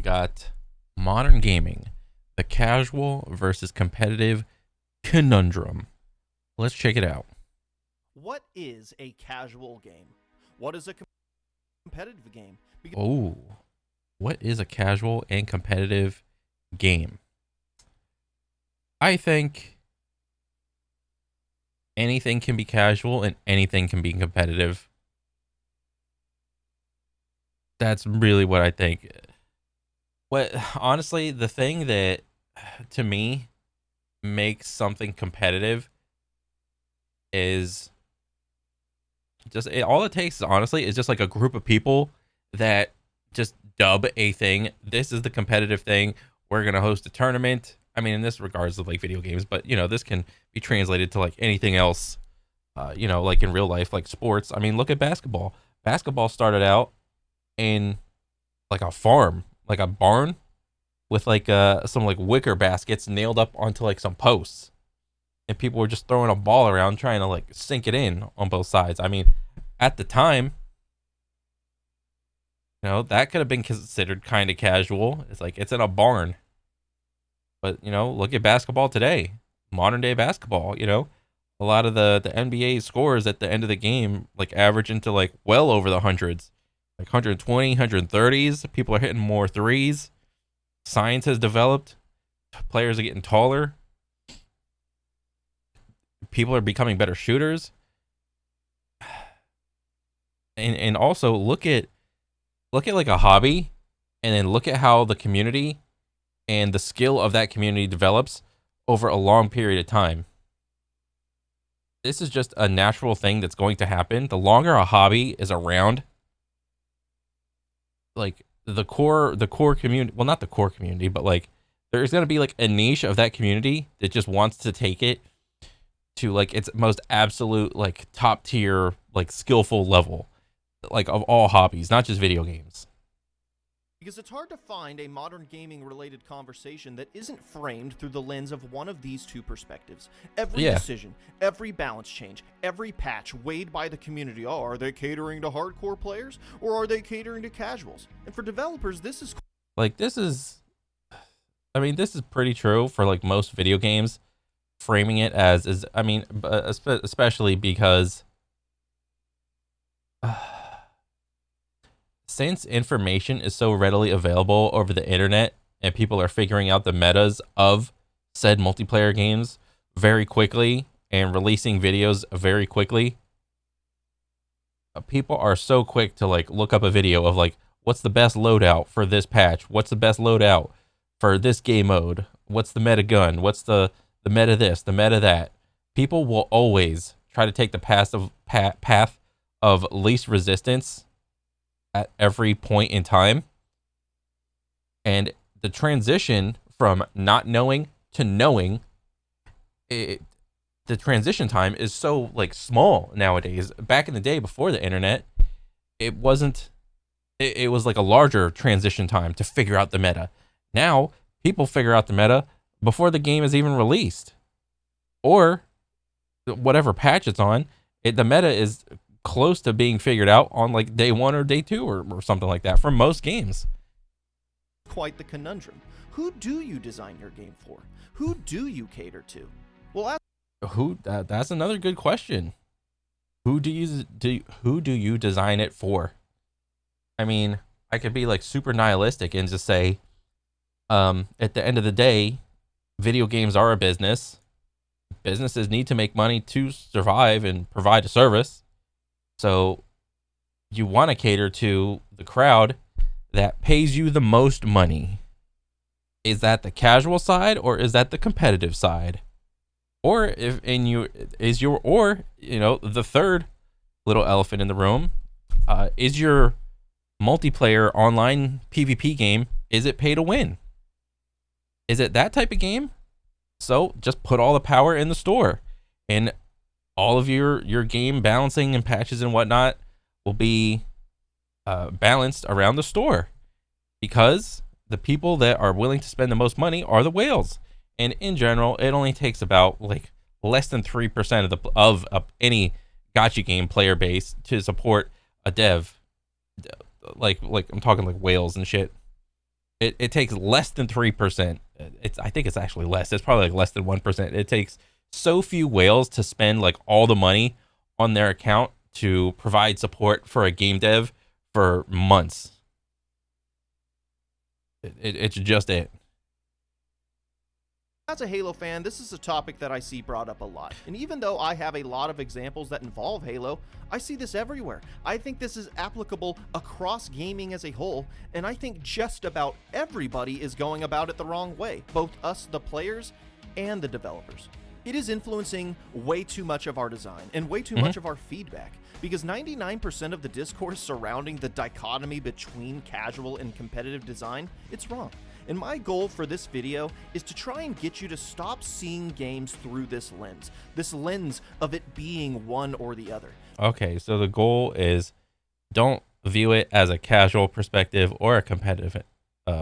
got modern gaming, the casual versus competitive conundrum. Let's check it out. What is a casual game? What is a competitive game? Oh, what is a casual and competitive game? I think anything can be casual and anything can be competitive. That's really what I think. What honestly, the thing that to me makes something competitive is all it takes is honestly is just like a group of people that just dub a thing. This is the competitive thing. We're gonna host a tournament. I mean, in this regards of like video games, but this can be translated to like anything else. Like in real life, like sports. I mean, look at basketball. Basketball started out in like a farm, like a barn with like some like wicker baskets nailed up onto like some posts, and people were just throwing a ball around trying to like sink it in on both sides. I mean, at the time, that could have been considered kind of casual. It's like it's in a barn. But, look at basketball today. Modern day basketball, a lot of the NBA scores at the end of the game like average into like well over the hundreds. Like 120, 130s. People are hitting more threes. Science has developed. Players are getting taller. People are becoming better shooters. And also look at like a hobby, and then look at how the community and the skill of that community develops over a long period of time. This is just a natural thing that's going to happen. The longer a hobby is around, like the core community, well, not the core community, but like there's going to be like a niche of that community that just wants to take it to like its most absolute like top tier like skillful level, like of all hobbies, not just video games. Because it's hard to find a modern gaming related conversation that isn't framed through the lens of one of these two perspectives. Every decision, every balance change, every patch weighed by the community. Oh, are they catering to hardcore players or are they catering to casuals? And for developers, this is pretty true for like most video games. Framing it as is, I mean, especially because since information is so readily available over the internet and people are figuring out the metas of said multiplayer games very quickly and releasing videos very quickly, people are so quick to like look up a video of like, what's the best loadout for this patch? What's the best loadout for this game mode? What's the meta gun? What's the meta this, the meta that? People will always try to take the path of least resistance at every point in time. And the transition from not knowing to knowing, the transition time is so like small nowadays. Back in the day before the internet, it wasn't, it was like a larger transition time to figure out the meta. Now people figure out the meta before the game is even released, or whatever patch it's on. The meta is close to being figured out on like day one or day two or something like that for most games. Quite the conundrum. Who do you design your game for? Who do you cater to? Well, that's another good question. Who do you design it for? I mean, I could be like super nihilistic and just say, at the end of the day, video games are a business. Businesses need to make money to survive and provide a service. So you want to cater to the crowd that pays you the most money. Is that the casual side or is that the competitive side? Or the third little elephant in the room, is your multiplayer online PvP game, is it pay to win? Is it that type of game? So just put all the power in the store, and all of your game balancing and patches and whatnot will be balanced around the store, because the people that are willing to spend the most money are the whales. And in general, it only takes about like less than 3% of any gacha game player base to support a dev. Like I'm talking like whales and shit. It takes less than 3%. I think it's actually less. It's probably like less than 1%. It takes so few whales to spend like all the money on their account to provide support for a game dev for months. It's just it. As a Halo fan, this is a topic that I see brought up a lot. And even though I have a lot of examples that involve Halo, I see this everywhere. I think this is applicable across gaming as a whole, and I think just about everybody is going about it the wrong way, both us, the players, and the developers. It is influencing way too much of our design and way too much of our feedback, because 99% of the discourse surrounding the dichotomy between casual and competitive design, it's wrong. And my goal for this video is to try and get you to stop seeing games through this lens of it being one or the other. Okay, so the goal is don't view it as a casual perspective or a competitive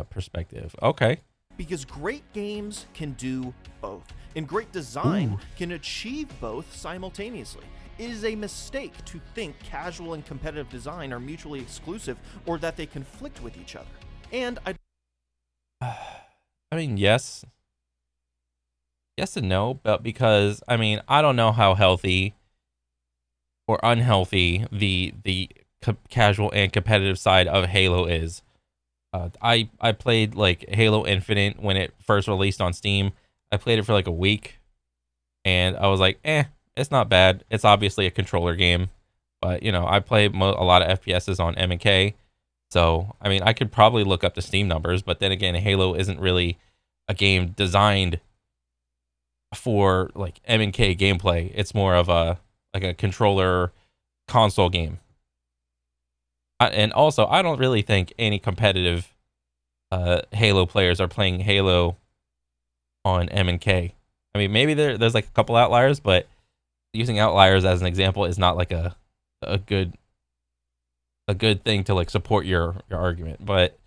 perspective. Okay. Because great games can do both, and great design can achieve both simultaneously. It is a mistake to think casual and competitive design are mutually exclusive or that they conflict with each other. And I mean, yes and no, but because I mean, I don't know how healthy or unhealthy the casual and competitive side of Halo is. I played like Halo Infinite when it first released on Steam. I played it for like a week, and I was like, it's not bad. It's obviously a controller game, but you know, I play a lot of FPSs on M&K. So, I mean, I could probably look up the Steam numbers, but then again, Halo isn't really a game designed for like M&K gameplay. It's more of a controller console game. And also, I don't really think any competitive Halo players are playing Halo on M&K. I mean, maybe there's like a couple outliers, but using outliers as an example is not like a good thing to like support your argument. But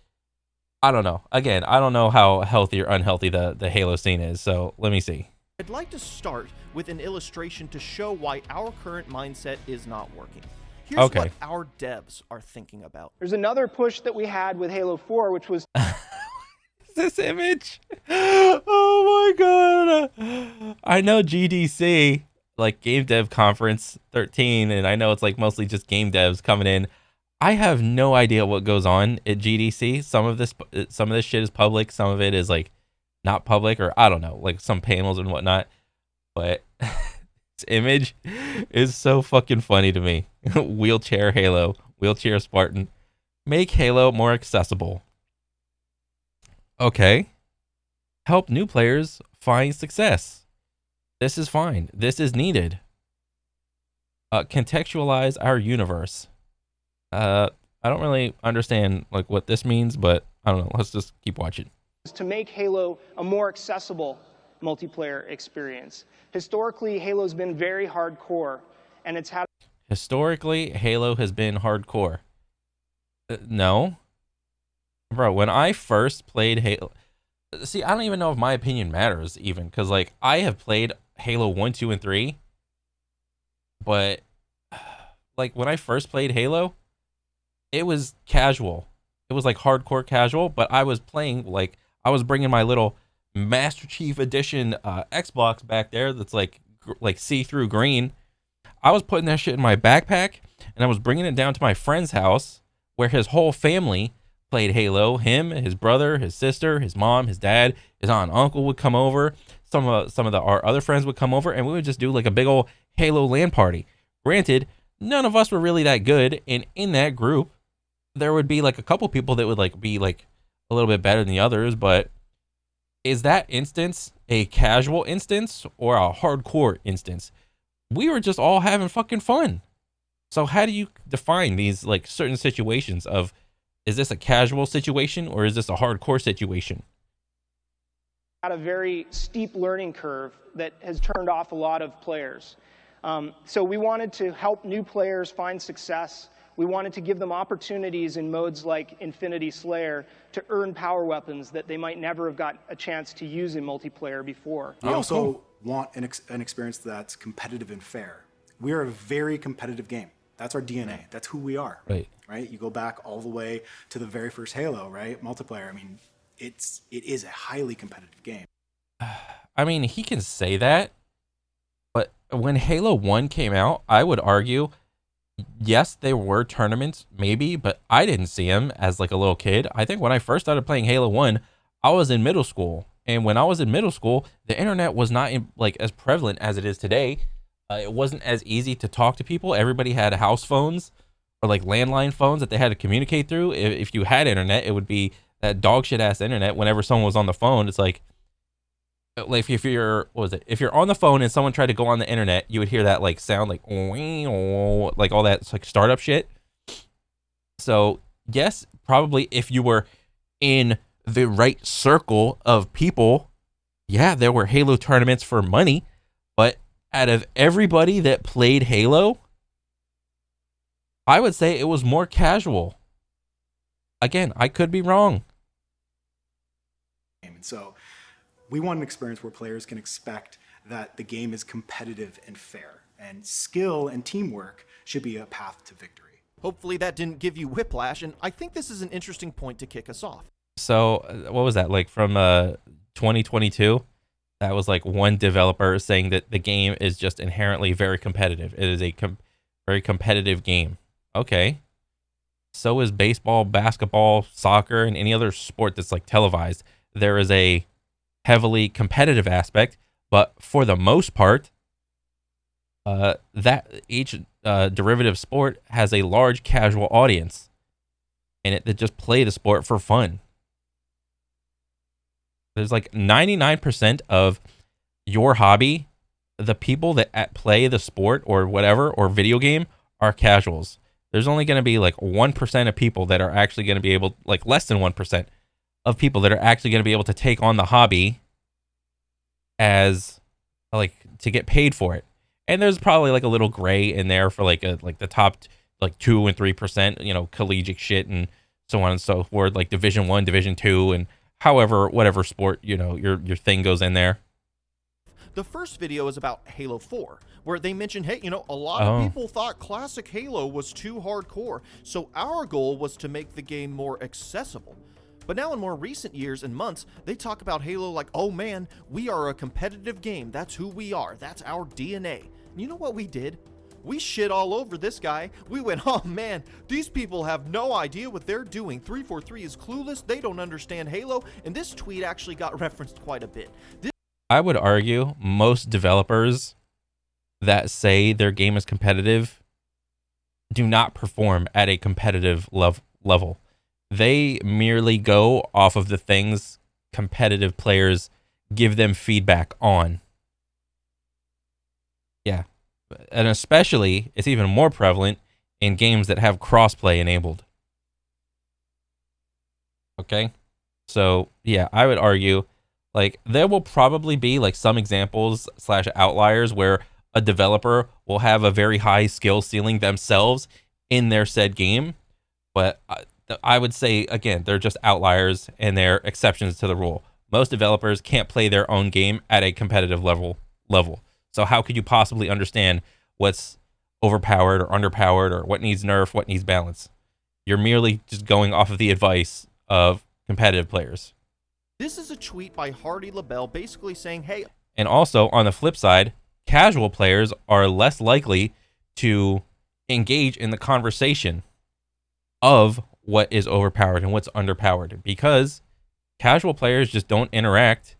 I don't know. Again, I don't know how healthy or unhealthy the Halo scene is. So let me see. I'd like to start with an illustration to show why our current mindset is not working. Here's what our devs are thinking about. There's another push that we had with Halo 4, which was this image. Oh my god. I know GDC, like Game Dev Conference 13, and I know it's like mostly just game devs coming in. I have no idea what goes on at GDC. Some of this shit is public, some of it is like not public, or I don't know, like some panels and whatnot. But this image is so fucking funny to me. Wheelchair Halo, wheelchair Spartan. Make Halo more accessible. Okay. Help new players find success. This is fine. This is needed. Contextualize our universe. I don't really understand like what this means, but I don't know. Let's just keep watching. To make Halo a more accessible multiplayer experience. Historically, Halo's been very hardcore, and it's had. Historically, Halo has been hardcore. No. Bro, when I first played Halo... See, I don't even know if my opinion matters, even. Because, like, I have played Halo 1, 2, and 3. But, like, when I first played Halo, it was casual. It was, like, hardcore casual. But I was playing, like... I was bringing my little Master Chief Edition Xbox back there that's, like see-through green. I was putting that shit in my backpack, and I was bringing it down to my friend's house, where his whole family played Halo. Him, his brother, his sister, his mom, his dad, his aunt and uncle would come over. Some of our other friends would come over, and we would just do like a big old Halo LAN party. Granted, none of us were really that good, and in that group, there would be like a couple people that would like be like a little bit better than the others. But is that instance a casual instance or a hardcore instance? We were just all having fucking fun. So how do you define these like certain situations of, is this a casual situation or is this a hardcore situation? Had a very steep learning curve that has turned off a lot of players. So we wanted to help new players find success. We wanted to give them opportunities in modes like Infinity Slayer to earn power weapons that they might never have got a chance to use in multiplayer before. We also want an experience that's competitive and fair. We are a very competitive game. That's our DNA. That's who we are. Right. Right? You go back all the way to the very first Halo, right? Multiplayer. I mean, it is a highly competitive game. I mean, he can say that, but when Halo 1 came out, I would argue, yes, there were tournaments, maybe, but I didn't see them as like a little kid. I think when I first started playing Halo 1, I was in middle school. And when I was in middle school, the internet was not like as prevalent as it is today. It wasn't as easy to talk to people. Everybody had house phones or like landline phones that they had to communicate through. If you had internet, it would be that dog shit ass internet. Whenever someone was on the phone, it's like if you're if you're on the phone and someone tried to go on the internet, you would hear that like sound like all that like startup shit. So yes, probably if you were in the right circle of people, yeah, there were Halo tournaments for money, but out of everybody that played Halo, I would say it was more casual. Again, I could be wrong. And so we want an experience where players can expect that the game is competitive and fair, and skill and teamwork should be a path to victory. Hopefully that didn't give you whiplash, and I think this is an interesting point to kick us off. So what was that, like from 2022? That was like one developer saying that the game is just inherently very competitive. It is a very competitive game. Okay. So is baseball, basketball, soccer, and any other sport that's like televised. There is a heavily competitive aspect, but for the most part, that each derivative sport has a large casual audience in it that just play the sport for fun. There's like 99% of your hobby, the people that play the sport or whatever, or video game, are casuals. There's only going to be like 1% of people that are actually going to be able, like less than 1% of people that are actually going to be able to take on the hobby as like to get paid for it. And there's probably like a little gray in there for like the top like 2 and 3%, you know, collegiate shit and so on and so forth, like Division 1, Division 2, and however, whatever sport, you know, your thing goes in there. The first video is about Halo 4, where they mentioned, hey, you know, a lot of people thought classic Halo was too hardcore, so our goal was to make the game more accessible. But now in more recent years and months, they talk about Halo like, oh man, we are a competitive game. That's who we are. That's our DNA. And you know what we did? We shit all over this guy. We went, oh man, these people have no idea what they're doing. 343 is clueless. They don't understand Halo. And this tweet actually got referenced quite a bit. I would argue most developers that say their game is competitive do not perform at a competitive level. They merely go off of the things competitive players give them feedback on. Yeah. And especially, it's even more prevalent in games that have crossplay enabled. Okay? So, yeah, I would argue, like, there will probably be, like, some examples / outliers where a developer will have a very high skill ceiling themselves in their said game. But I would say, again, they're just outliers and they're exceptions to the rule. Most developers can't play their own game at a competitive level. So how could you possibly understand what's overpowered or underpowered or what needs nerf, what needs balance? You're merely just going off of the advice of competitive players. This is a tweet by Hardy LaBelle basically saying, hey. And also, on the flip side, casual players are less likely to engage in the conversation of what is overpowered and what's underpowered, because casual players just don't interact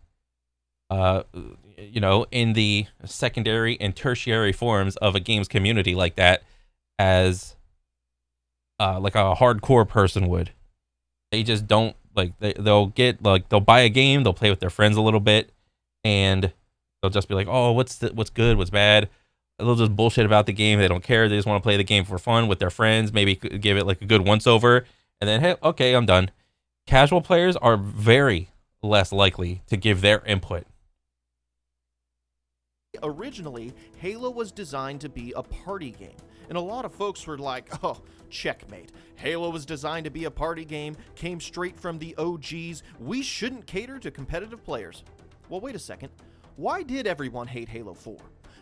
you know, in the secondary and tertiary forms of a game's community like that as like a hardcore person would. They just don't, like, they'll get, like, they'll buy a game, they'll play with their friends a little bit, and they'll just be like, oh, what's good, what's bad. They'll just bullshit about the game. They don't care. They just want to play the game for fun with their friends, maybe give it like a good once over, and then, hey, okay, I'm done. Casual players are very less likely to give their input. Originally, Halo was designed to be a party game, and a lot of folks were like, oh, checkmate. Halo was designed to be a party game, came straight from the OGs. We shouldn't cater to competitive players. Well, wait a second. Why did everyone hate Halo 4?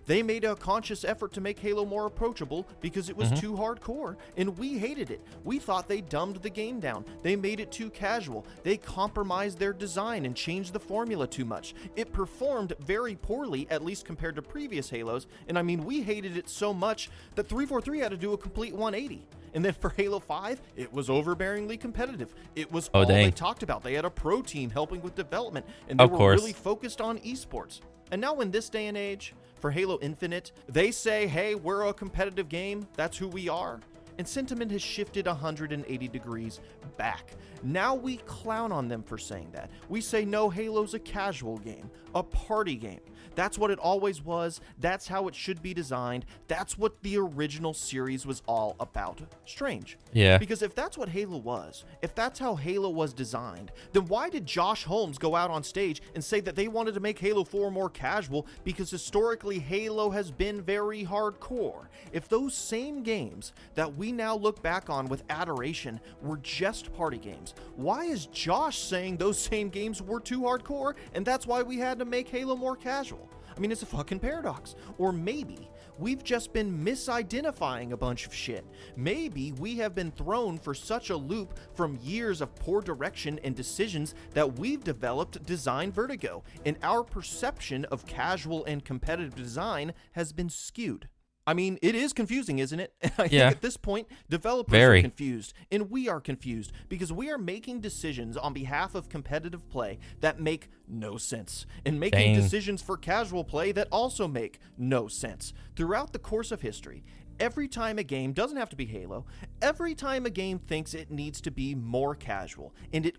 They made a conscious effort to make Halo more approachable because it was too hardcore, and we hated it. We thought they dumbed the game down. They made it too casual. They compromised their design and changed the formula too much. It performed very poorly, at least compared to previous Halos, and I mean, we hated it so much that 343 had to do a complete 180. And then for Halo 5, it was overbearingly competitive. It was all they talked about. They had a pro team helping with development, and they were really focused on esports. And now in this day and age, for Halo Infinite, they say, hey, we're a competitive game. That's who we are. And sentiment has shifted 180 degrees back. Now we clown on them for saying that. We say, no, Halo's a casual game, a party game. That's what it always was. That's how it should be designed. That's what the original series was all about. Strange. Yeah. Because if that's what Halo was, if that's how Halo was designed, then why did Josh Holmes go out on stage and say that they wanted to make Halo 4 more casual because historically Halo has been very hardcore? If those same games that we now look back on with adoration were just party games, why is Josh saying those same games were too hardcore and that's why we had to make Halo more casual? I mean, it's a fucking paradox. Or maybe we've just been misidentifying a bunch of shit. Maybe we have been thrown for such a loop from years of poor direction and decisions that we've developed design vertigo, and our perception of casual and competitive design has been skewed. I mean, it is confusing, isn't it? I think at this point, developers are confused, and we are confused, because we are making decisions on behalf of competitive play that make no sense, and making decisions for casual play that also make no sense. Throughout the course of history, every time a game, doesn't have to be Halo, every time a game thinks it needs to be more casual, and it...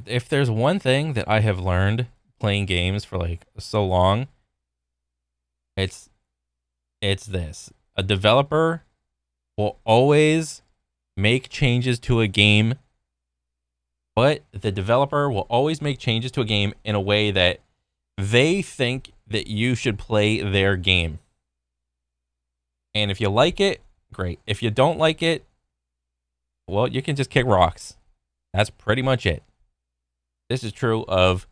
If there's one thing that I have learned playing games for like so long, it's this. A developer will always make changes to a game, but the developer will always make changes to a game in a way that they think that you should play their game. And if you like it, great. If you don't like it, well, you can just kick rocks. That's pretty much it. This is true of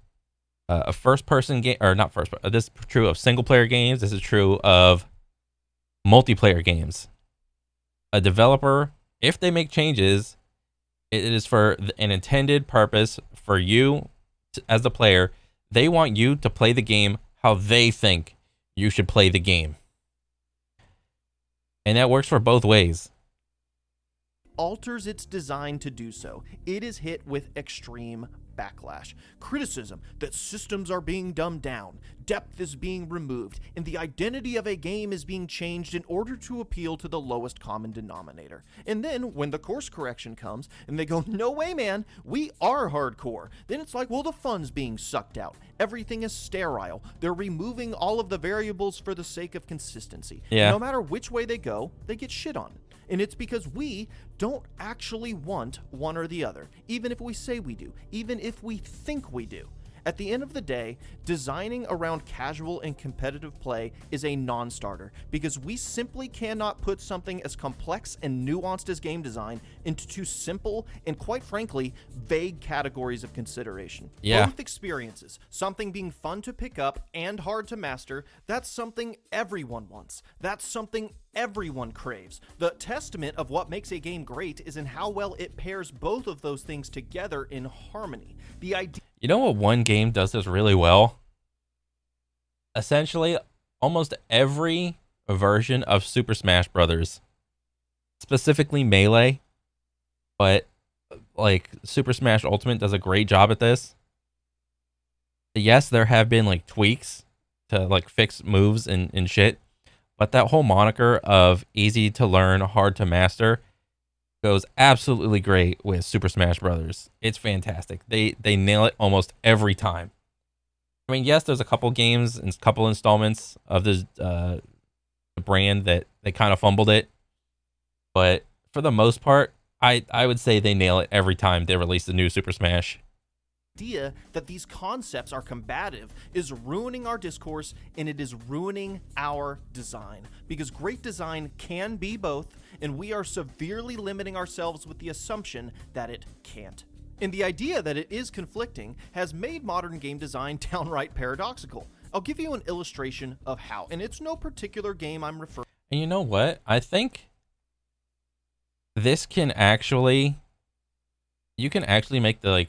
a first-person game, or not first, but this is true of single-player games. This is true of multiplayer games. A developer, if they make changes, it is for an intended purpose for you as the player. They want you to play the game how they think you should play the game. And that works for both ways. Alters its design to do so. It is hit with extreme backlash, criticism that systems are being dumbed down, depth is being removed, and the identity of a game is being changed in order to appeal to the lowest common denominator. And then when the course correction comes and they go, no way, man, we are hardcore, then it's like, well, the fun's being sucked out. Everything is sterile. They're removing all of the variables for the sake of consistency. Yeah. No matter which way they go, they get shit on. And it's because we don't actually want one or the other, even if we say we do, even if we think we do. At the end of the day, designing around casual and competitive play is a non-starter because we simply cannot put something as complex and nuanced as game design into two simple and, quite frankly, vague categories of consideration. Yeah. Both experiences, something being fun to pick up and hard to master, that's something everyone wants. That's something everyone craves. The testament of what makes a game great is in how well it pairs both of those things together in harmony. The idea... You know what one game does this really well? Essentially, almost every version of Super Smash Brothers, specifically Melee, but like Super Smash Ultimate does a great job at this. Yes, there have been like tweaks to like fix moves and shit, but that whole moniker of easy to learn, hard to master goes absolutely great with Super Smash Brothers. It's fantastic. They nail it almost every time. I mean, yes, there's a couple games and a couple installments of this brand that they kind of fumbled it, but for the most part, I would say they nail it every time they release a new Super Smash. Idea that these concepts are combative is ruining our discourse, and it is ruining our design, because great design can be both, and we are severely limiting ourselves with the assumption that it can't. And the idea that it is conflicting has made modern game design downright paradoxical. I'll give you an illustration of how, and it's no particular game I'm referring. And you know what? I think this can actually, you can actually make the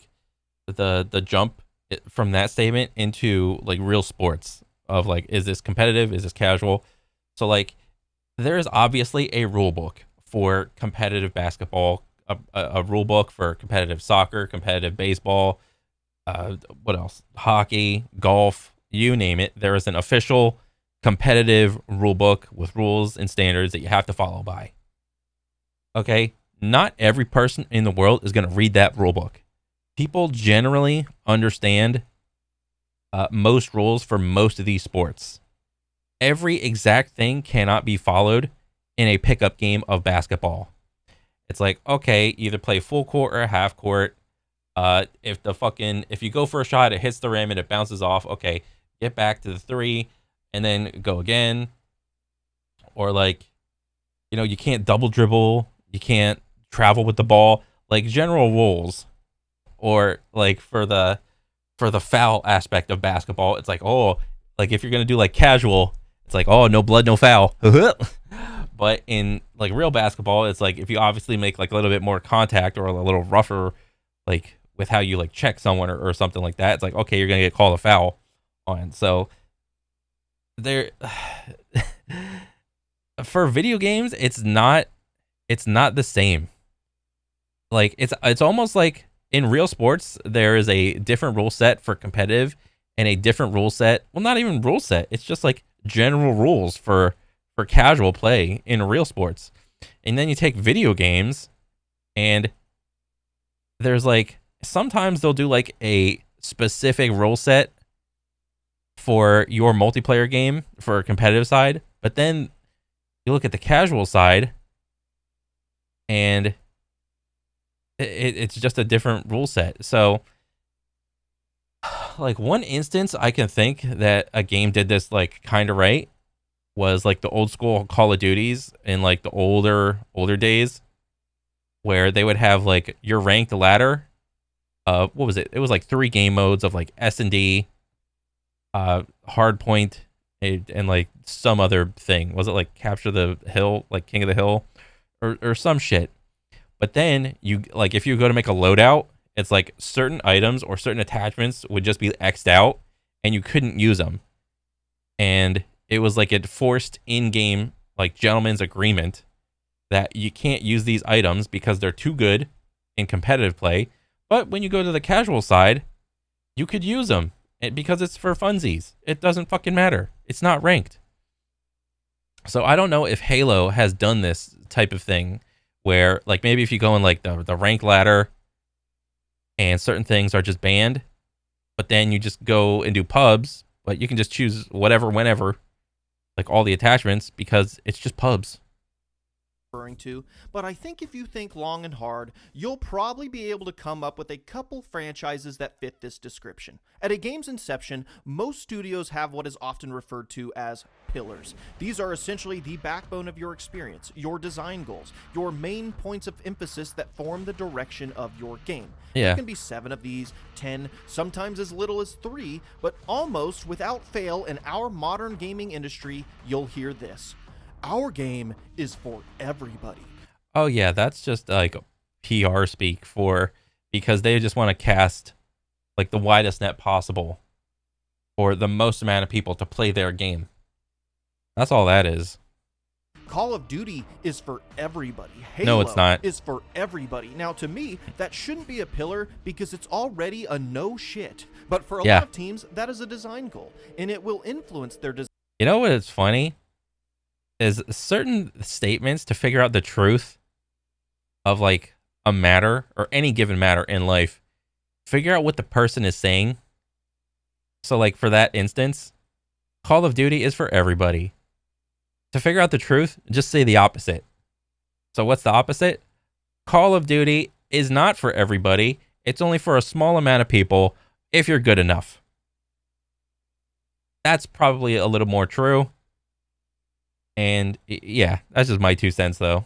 jump from that statement into like real sports of like, is this competitive? Is this casual? So like, there is obviously a rule book for competitive basketball, a rule book for competitive soccer, competitive baseball, what else? Hockey, golf, you name it. There is an official competitive rule book with rules and standards that you have to follow by. Okay? Not every person in the world is going to read that rule book. People generally understand most rules for most of these sports. Every exact thing cannot be followed in a pickup game of basketball. It's like, okay, either play full court or half court. If you go for a shot, it hits the rim and it bounces off. Okay, get back to the three and then go again. Or like, you can't double dribble. You can't travel with the ball. Like general rules. Or like for the foul aspect of basketball, it's like, oh, like if you're gonna do like casual, it's like, oh, no blood, no foul. But in like real basketball, it's like if you obviously make like a little bit more contact or a little rougher, like with how you like check someone or something like that, it's like, okay, you're gonna get called a foul on. So there, for video games, it's not the same. Like it's almost like in real sports, there is a different rule set for competitive and a different rule set. Well, not even rule set. It's just like general rules for casual play in real sports. And then you take video games and there's like, sometimes they'll do like a specific rule set for your multiplayer game for a competitive side. But then you look at the casual side and it's just a different rule set. So like one instance I can think that a game did this like kind of right was like the old school Call of Duties in like the older days, where they would have like your ranked ladder. What was it? It was like 3 game modes of like S&D, hard point, and like some other thing. Was it like Capture the Hill, like King of the Hill, or some shit? But then you like if you go to make a loadout, it's like certain items or certain attachments would just be X'd out and you couldn't use them. And it was like it forced in-game like gentleman's agreement that you can't use these items because they're too good in competitive play. But when you go to the casual side, you could use them because it's for funsies. It doesn't fucking matter. It's not ranked. So I don't know if Halo has done this type of thing where like maybe if you go in like the rank ladder and certain things are just banned, but then you just go and do pubs, but you can just choose whatever, whenever, like all the attachments because it's just pubs. To, but I think if you think long and hard, you'll probably be able to come up with a couple franchises that fit this description. At a game's inception, most studios have what is often referred to as pillars. These are essentially the backbone of your experience, your design goals, your main points of emphasis that form the direction of your game. Yeah. There can be 7 of these, 10, sometimes as little as 3, but almost without fail in our modern gaming industry, you'll hear this. Our game is for everybody. Oh yeah, that's just like PR speak because they just want to cast like the widest net possible for the most amount of people to play their game. That's all that is. Call of Duty is for everybody. Halo no, it's not. Is for everybody. Now, to me, that shouldn't be a pillar because it's already a no shit. But for a lot of teams, that is a design goal, and it will influence their design. You know what is funny? Is certain statements to figure out the truth of like a matter or any given matter in life, figure out what the person is saying. So like for that instance, Call of Duty is for everybody. To figure out the truth, just say the opposite. So what's the opposite? Call of Duty is not for everybody. It's only for a small amount of people if you're good enough. That's probably a little more true. And yeah, that's just my 2 cents though.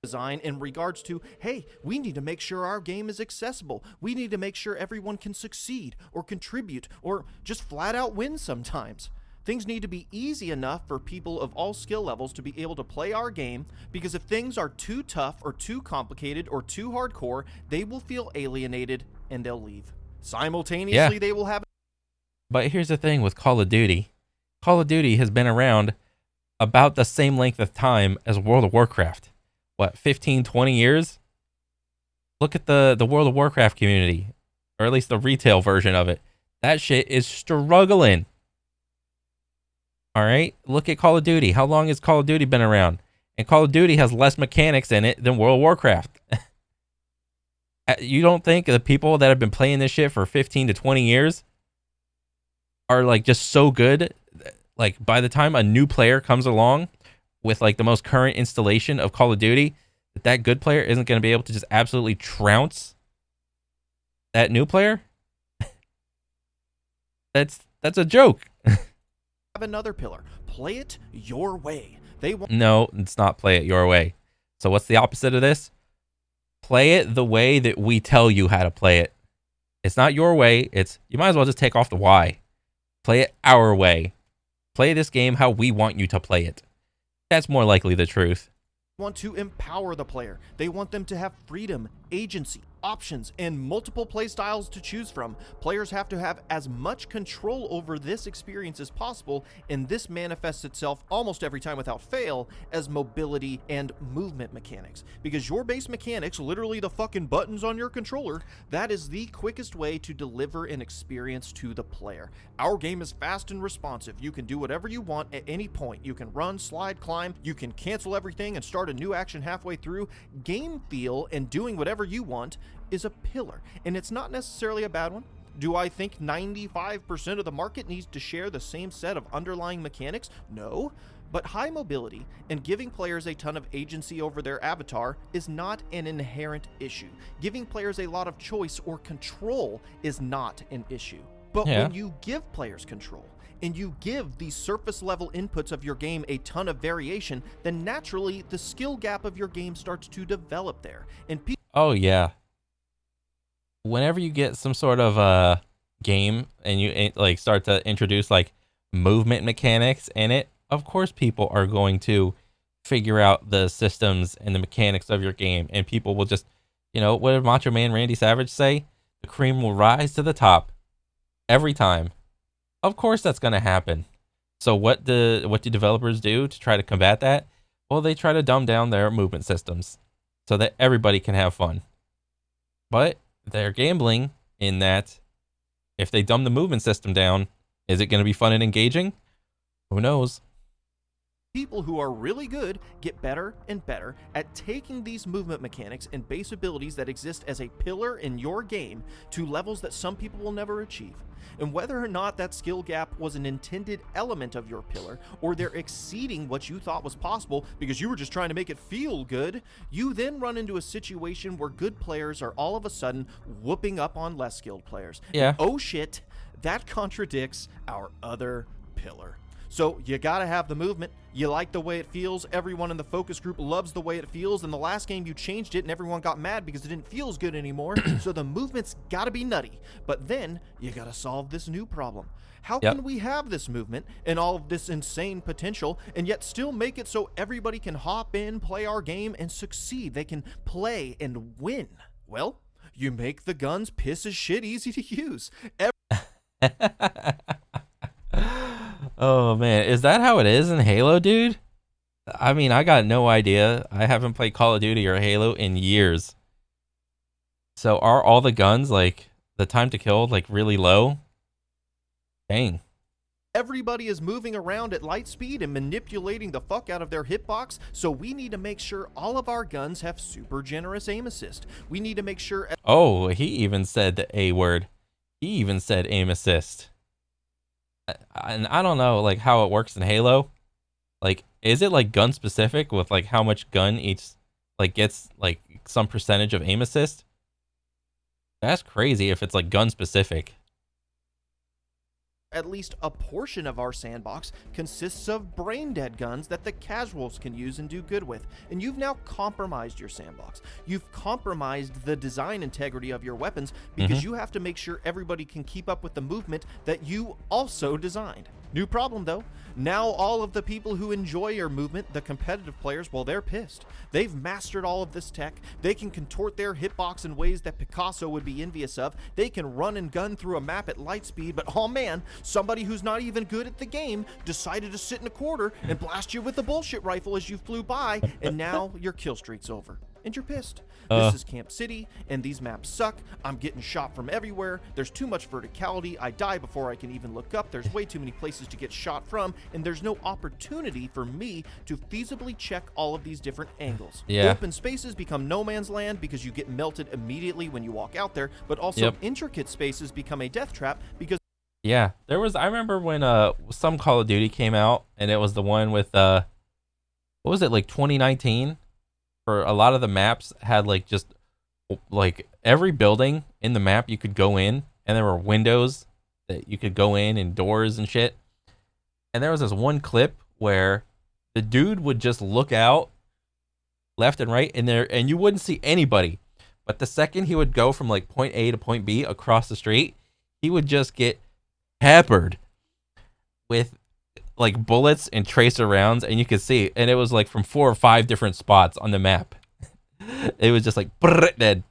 design in regards to, hey, we need to make sure our game is accessible. We need to make sure everyone can succeed or contribute or just flat out win sometimes. Things need to be easy enough for people of all skill levels to be able to play our game, because if things are too tough or too complicated or too hardcore, they will feel alienated and they'll leave. Simultaneously, they will have... But here's the thing with Call of Duty. Call of Duty has been around about the same length of time as World of Warcraft. What, 15, 20 years? Look at the World of Warcraft community, or at least the retail version of it. That shit is struggling. All right? Look at Call of Duty. How long has Call of Duty been around? And Call of Duty has less mechanics in it than World of Warcraft. You don't think the people that have been playing this shit for 15 to 20 years are like just so good? Like by the time a new player comes along with like the most current installation of Call of Duty, that good player isn't going to be able to just absolutely trounce that new player? That's a joke. Have another pillar. Play it your way. No, it's not play it your way. So what's the opposite of this? Play it the way that we tell you how to play it. It's not your way. It's, you might as well just take off the Y. Play it our way. Play this game how we want you to play it. That's more likely the truth. Want to empower the player. They want them to have freedom, agency, options, and multiple play styles to choose from. Players have to have as much control over this experience as possible, and this manifests itself almost every time without fail as mobility and movement mechanics. Because your base mechanics, literally the fucking buttons on your controller, that is the quickest way to deliver an experience to the player. Our game is fast and responsive. You can do whatever you want at any point. You can run, slide, climb, you can cancel everything and start a new action halfway through. Game feel and doing whatever you want is a pillar, and it's not necessarily a bad one. Do I think 95% of the market needs to share the same set of underlying mechanics? No. But high mobility and giving players a ton of agency over their avatar is not an inherent issue. Giving players a lot of choice or control is not an issue. But when you give players control, and you give the surface level inputs of your game a ton of variation, then naturally the skill gap of your game starts to develop there. And oh yeah. Whenever you get some sort of game and you like start to introduce like movement mechanics in it, of course people are going to figure out the systems and the mechanics of your game, and people will just, you know, what did Macho Man Randy Savage say? The cream will rise to the top every time. Of course that's going to happen. So what do developers do to try to combat that? Well, they try to dumb down their movement systems so that everybody can have fun. But they're gambling in that if they dumb the movement system down, is it going to be fun and engaging? Who knows? People who are really good get better and better at taking these movement mechanics and base abilities that exist as a pillar in your game to levels that some people will never achieve. And whether or not that skill gap was an intended element of your pillar, or they're exceeding what you thought was possible because you were just trying to make it feel good, you then run into a situation where good players are all of a sudden whooping up on less skilled players. Yeah. And oh shit, that contradicts our other pillar. So you gotta have the movement. You like the way it feels. Everyone in the focus group loves the way it feels. In the last game you changed it and everyone got mad because it didn't feel as good anymore. So the movement's gotta be nutty. But then you gotta solve this new problem. How can we have this movement and all of this insane potential and yet still make it so everybody can hop in, play our game, and succeed? They can play and win. Well, you make the guns piss as shit easy to use. Oh man, is that how it is in Halo, dude? I mean, I got no idea. I haven't played Call of Duty or Halo in years. So are all the guns, like, the time to kill, like, really low? Dang. Everybody is moving around at light speed and manipulating the fuck out of their hitbox, so we need to make sure all of our guns have super generous aim assist. We need to make sure... Oh, he even said the A word. He even said aim assist. And I don't know, like, how it works in Halo. Like, is it, like, gun specific with, like, how much gun each, like, gets, like, some percentage of aim assist? That's crazy if it's, like, gun specific. at least a portion of our sandbox consists of brain-dead guns that the casuals can use and do good with. And you've now compromised your sandbox. You've compromised the design integrity of your weapons because you have to make sure everybody can keep up with the movement that you also designed. New problem though. Now all of the people who enjoy your movement, the competitive players, well, they're pissed. They've mastered all of this tech. They can contort their hitbox in ways that Picasso would be envious of. They can run and gun through a map at light speed, but oh man, somebody who's not even good at the game decided to sit in a corner and blast you with a bullshit rifle as you flew by, and now your kill streak's over. And you're pissed. This is Camp City, and these maps suck. I'm getting shot from everywhere. There's too much verticality. I die before I can even look up. There's way too many places to get shot from, and there's no opportunity for me to feasibly check all of these different angles. Yeah. Open spaces become no man's land because you get melted immediately when you walk out there, but also intricate spaces become a death trap because Yeah, I remember when some Call of Duty came out, and it was the one with what was it, like 2019? For a lot of the maps had like just like every building in the map you could go in, and there were windows that you could go in and doors and shit. And there was this one clip where the dude would just look out left and right, and you wouldn't see anybody. But the second he would go from like point A to point B across the street, he would just get peppered with like bullets and tracer rounds, and you could see, and it was like from 4 or 5 different spots on the map. It was just like dead.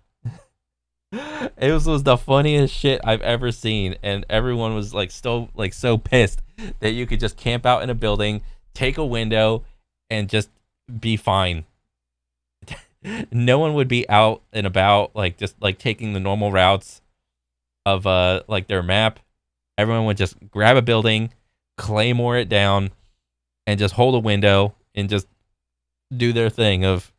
It was the funniest shit I've ever seen, and everyone was like still like so pissed that you could just camp out in a building, take a window, and just be fine. No one would be out and about like just like taking the normal routes of like their map. Everyone would just grab a building, claymore it down, and just hold a window and just do their thing of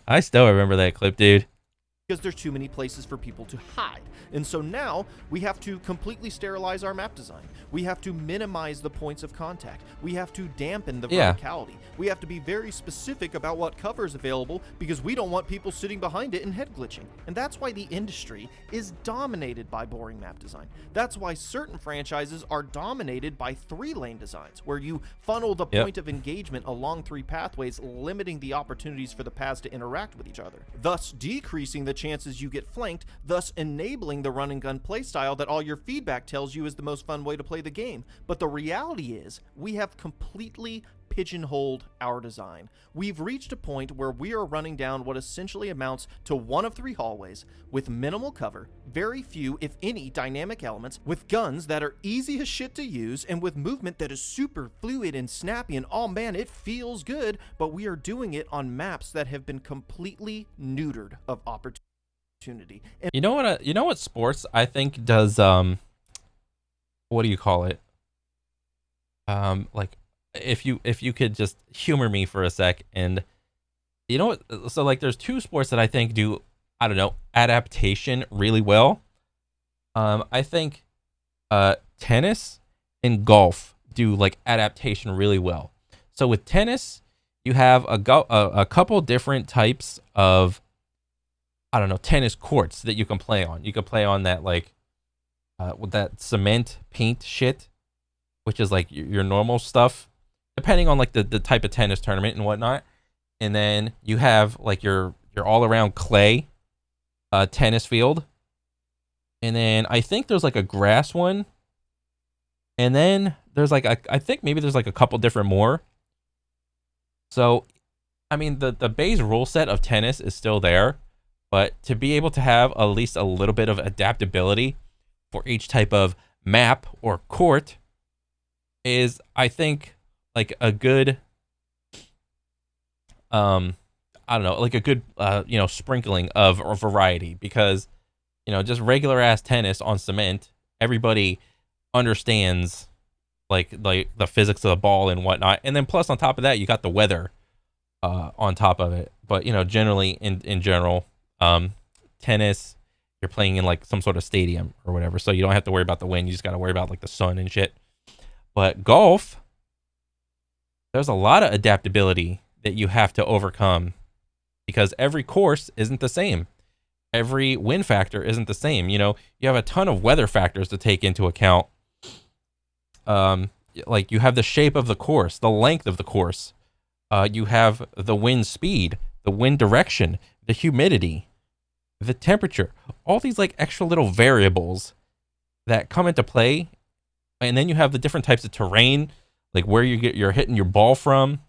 I still remember that clip, dude. Because there's too many places for people to hide. And so now we have to completely sterilize our map design. We have to minimize the points of contact. We have to dampen the verticality. We have to be very specific about what cover is available because we don't want people sitting behind it and head glitching. And that's why the industry is dominated by boring map design. That's why certain franchises are dominated by 3-lane designs, where you funnel the point of engagement along 3 pathways, limiting the opportunities for the paths to interact with each other, thus decreasing the chances you get flanked, thus enabling the run and gun playstyle that all your feedback tells you is the most fun way to play the game. But the reality is, we have completely pigeonholed our design. We've reached a point where we are running down what essentially amounts to one of 3 hallways with minimal cover, very few, if any, dynamic elements, with guns that are easy as shit to use, and with movement that is super fluid and snappy, and oh man, it feels good, but we are doing it on maps that have been completely neutered of opportunity. And you know what sports I think does what do you call it? Like if you could just humor me for a sec, and you know what, so like there's 2 sports that I think do, I don't know, adaptation really well. I think tennis and golf do like adaptation really well. So with tennis, you have a couple different types of, I don't know, tennis courts that you can play on. You can play on that like with that cement paint shit, which is like your normal stuff, depending on like the type of tennis tournament and whatnot. And then you have like your all around clay tennis field. And then I think there's like a grass one. And then there's like I think maybe there's like a couple different more. So I mean the base rule set of tennis is still there, but to be able to have at least a little bit of adaptability for each type of map or court is, I think, like a good I don't know, like a good sprinkling of variety, because just regular ass tennis on cement, everybody understands like the physics of the ball and whatnot, and then plus on top of that you got the weather on top of it. But generally in general, tennis, you're playing in like some sort of stadium or whatever, so you don't have to worry about the wind. You just got to worry about like the sun and shit. But golf, there's a lot of adaptability that you have to overcome because every course isn't the same. every win factor isn't the same. You know, you have a ton of weather factors to take into account. Like you have the shape of the course, the length of the course. You have the wind speed, the wind direction, the humidity, the temperature, all these like extra little variables that come into play. And then you have the different types of terrain, like where you're hitting your ball from.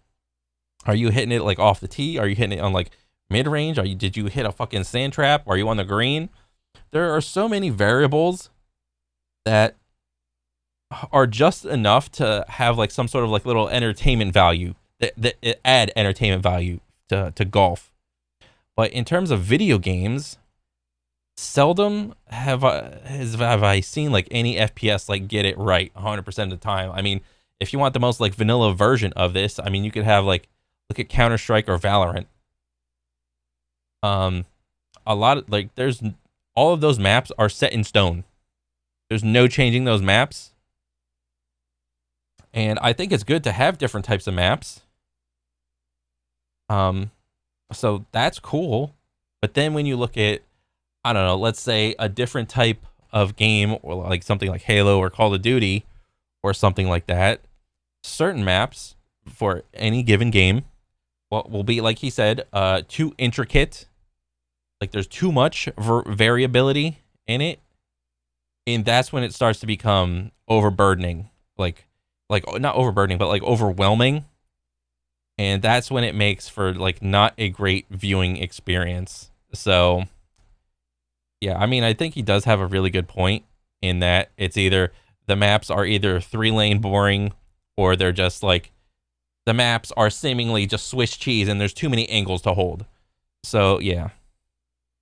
Are you hitting it like off the tee? Are you hitting it on like mid range? Did you hit a fucking sand trap? Are you on the green? There are so many variables that are just enough to have like some sort of like little entertainment value that add entertainment value to golf. But in terms of video games, seldom have I seen like any FPS like get it right 100% of the time. I mean, if you want the most like vanilla version of this, I mean, you could have like look at Counter-Strike or Valorant. A lot of like there's all of those maps are set in stone. There's no changing those maps. And I think it's good to have different types of maps. So that's cool. But then when you look at, I don't know, let's say a different type of game, or like something like Halo or Call of Duty or something like that, certain maps for any given game will be, like he said, too intricate. Like there's too much variability in it. And that's when it starts to become overburdening. Like not overburdening, but like overwhelming. And that's when it makes for like not a great viewing experience. So yeah, I mean, I think he does have a really good point in that it's either the maps are either 3-lane boring, or they're just like the maps are seemingly just Swiss cheese and there's too many angles to hold. So yeah.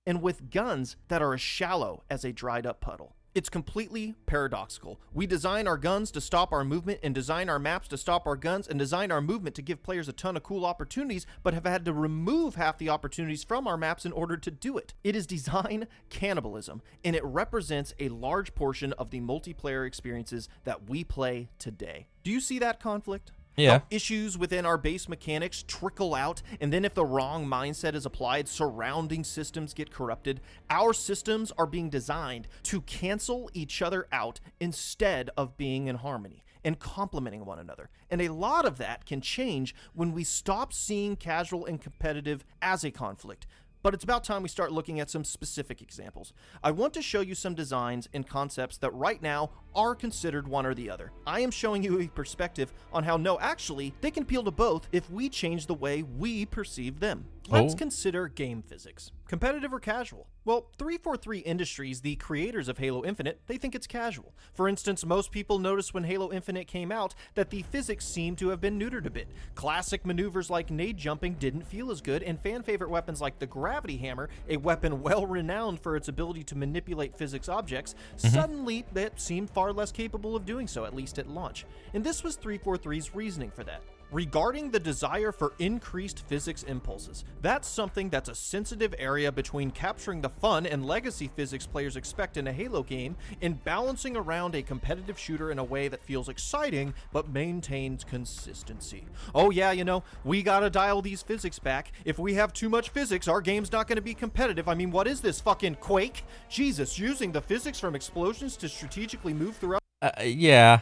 And with guns that are as shallow as a dried up puddle. It's completely paradoxical. We design our guns to stop our movement, and design our maps to stop our guns, and design our movement to give players a ton of cool opportunities, but have had to remove half the opportunities from our maps in order to do it. It is design cannibalism, and it represents a large portion of the multiplayer experiences that we play today. Do you see that conflict? Yeah. How issues within our base mechanics trickle out, and then if the wrong mindset is applied, surrounding systems get corrupted. Our systems are being designed to cancel each other out instead of being in harmony and complementing one another. And a lot of that can change when we stop seeing casual and competitive as a conflict. But it's about time we start looking at some specific examples. I want to show you some designs and concepts that right now are considered one or the other. I am showing you a perspective on how, no, actually, they can appeal to both if we change the way we perceive them. Let's consider game physics. Competitive or casual? Well, 343 Industries, the creators of Halo Infinite, they think it's casual. For instance, most people noticed when Halo Infinite came out that the physics seemed to have been neutered a bit. Classic maneuvers like nade jumping didn't feel as good, and fan-favorite weapons like the Gravity Hammer, a weapon well-renowned for its ability to manipulate physics objects, suddenly it seemed far less capable of doing so, at least at launch. And this was 343's reasoning for that. Regarding the desire for increased physics impulses, that's something that's a sensitive area between capturing the fun and legacy physics players expect in a Halo game and balancing around a competitive shooter in a way that feels exciting but maintains consistency. Oh yeah, you know, we gotta dial these physics back. If we have too much physics, our game's not gonna be competitive. I mean, what is this, fucking Quake? Jesus, using the physics from explosions to strategically move throughout. Yeah.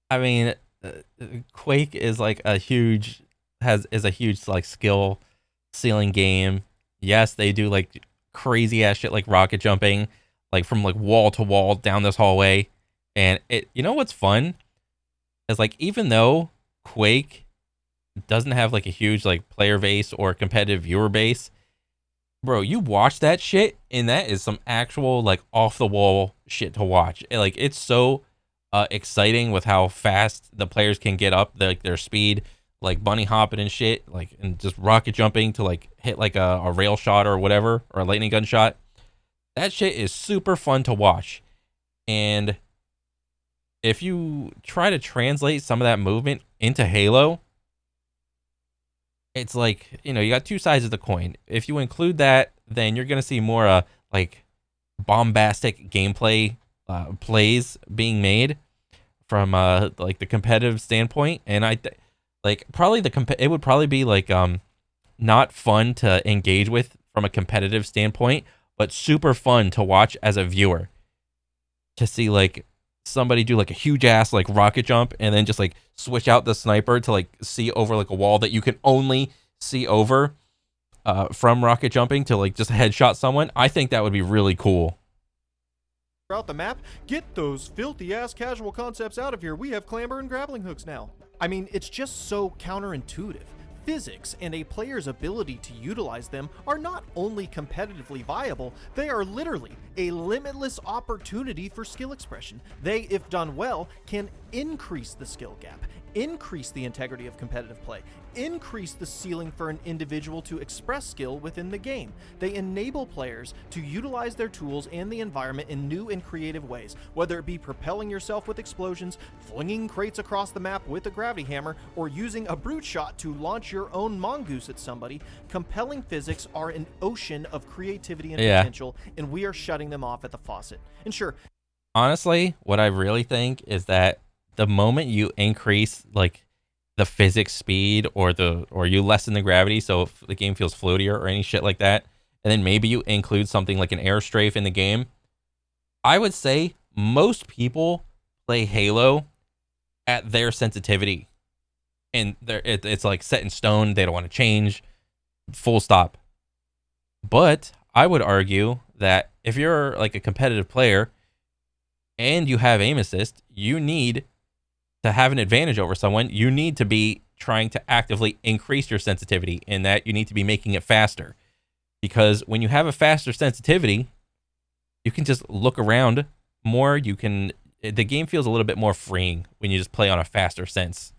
I mean, Quake is like a huge like skill ceiling game. Yes, they do like crazy ass shit like rocket jumping, like from like wall to wall down this hallway. And it, you know what's fun is like, even though Quake doesn't have like a huge like player base or competitive viewer base, bro, you watch that shit and that is some actual like off the wall shit to watch. Like it's so exciting with how fast the players can get up, like their speed, like bunny hopping and shit, like, and just rocket jumping to like hit like a rail shot or whatever, or a lightning gun shot. That shit is super fun to watch. And if you try to translate some of that movement into Halo, it's like, you know, you got two sides of the coin. If you include that, then you're gonna see more like bombastic gameplay plays being made from like the competitive standpoint. And like probably it would probably be like not fun to engage with from a competitive standpoint, but super fun to watch as a viewer. To see like somebody do like a huge ass like rocket jump and then just like switch out the sniper to like see over like a wall that you can only see over from rocket jumping to like just headshot someone. I think that would be really cool. Throughout the map, get those filthy ass casual concepts out of here. We have clamber and grappling hooks now. I mean, it's just so counterintuitive. Physics and a player's ability to utilize them are not only competitively viable, they are literally a limitless opportunity for skill expression. They, if done well, can increase the skill gap, increase the integrity of competitive play, increase the ceiling for an individual to express skill within the game. They enable players to utilize their tools and the environment in new and creative ways, whether it be propelling yourself with explosions, flinging crates across the map with a gravity hammer, or using a brute shot to launch your own mongoose at somebody. Compelling physics are an ocean of creativity and potential, and we are shutting them off at the faucet. And sure, honestly, what I really think is that the moment you increase like the physics speed or you lessen the gravity so if the game feels floatier or any shit like that, and then maybe you include something like an air strafe in the game, I would say most people play Halo at their sensitivity. And it's like set in stone. They don't want to change. Full stop. But I would argue that if you're like a competitive player and you have aim assist, you need to have an advantage over someone. You need to be trying to actively increase your sensitivity in that you need to be making it faster. Because when you have a faster sensitivity, you can just look around more. The game feels a little bit more freeing when you just play on a faster sense.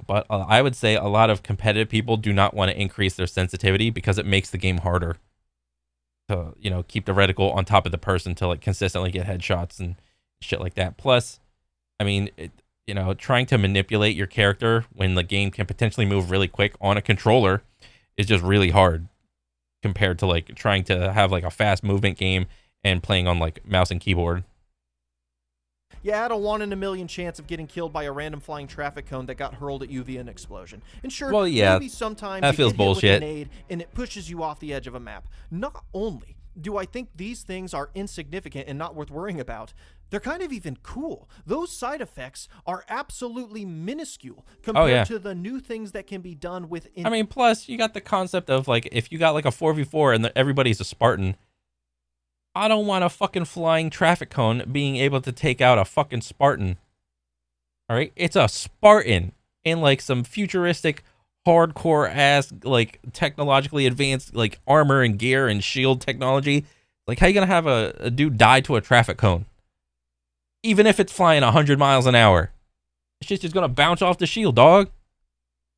But I would say a lot of competitive people do not want to increase their sensitivity because it makes the game harder to, keep the reticle on top of the person to like consistently get headshots and shit like that. Plus, I mean, trying to manipulate your character when the game can potentially move really quick on a controller is just really hard compared to like trying to have like a fast movement game and playing on like mouse and keyboard. You add a 1 in a million chance of getting killed by a random flying traffic cone that got hurled at you via an explosion. And sure, maybe sometimes that you feels get hit bullshit. with a nade and it pushes you off the edge of a map. Not only do I think these things are insignificant and not worth worrying about, they're kind of even cool. Those side effects are absolutely minuscule compared to the new things that can be done within. I mean, plus you got the concept of like if you got like a 4v4 and everybody's a Spartan, I don't want a fucking flying traffic cone being able to take out a fucking Spartan. All right? It's a Spartan in like some futuristic, hardcore ass, like technologically advanced, like armor and gear and shield technology. Like, how you gonna have a dude die to a traffic cone? Even if it's flying 100 miles an hour. It's just gonna bounce off the shield, dog.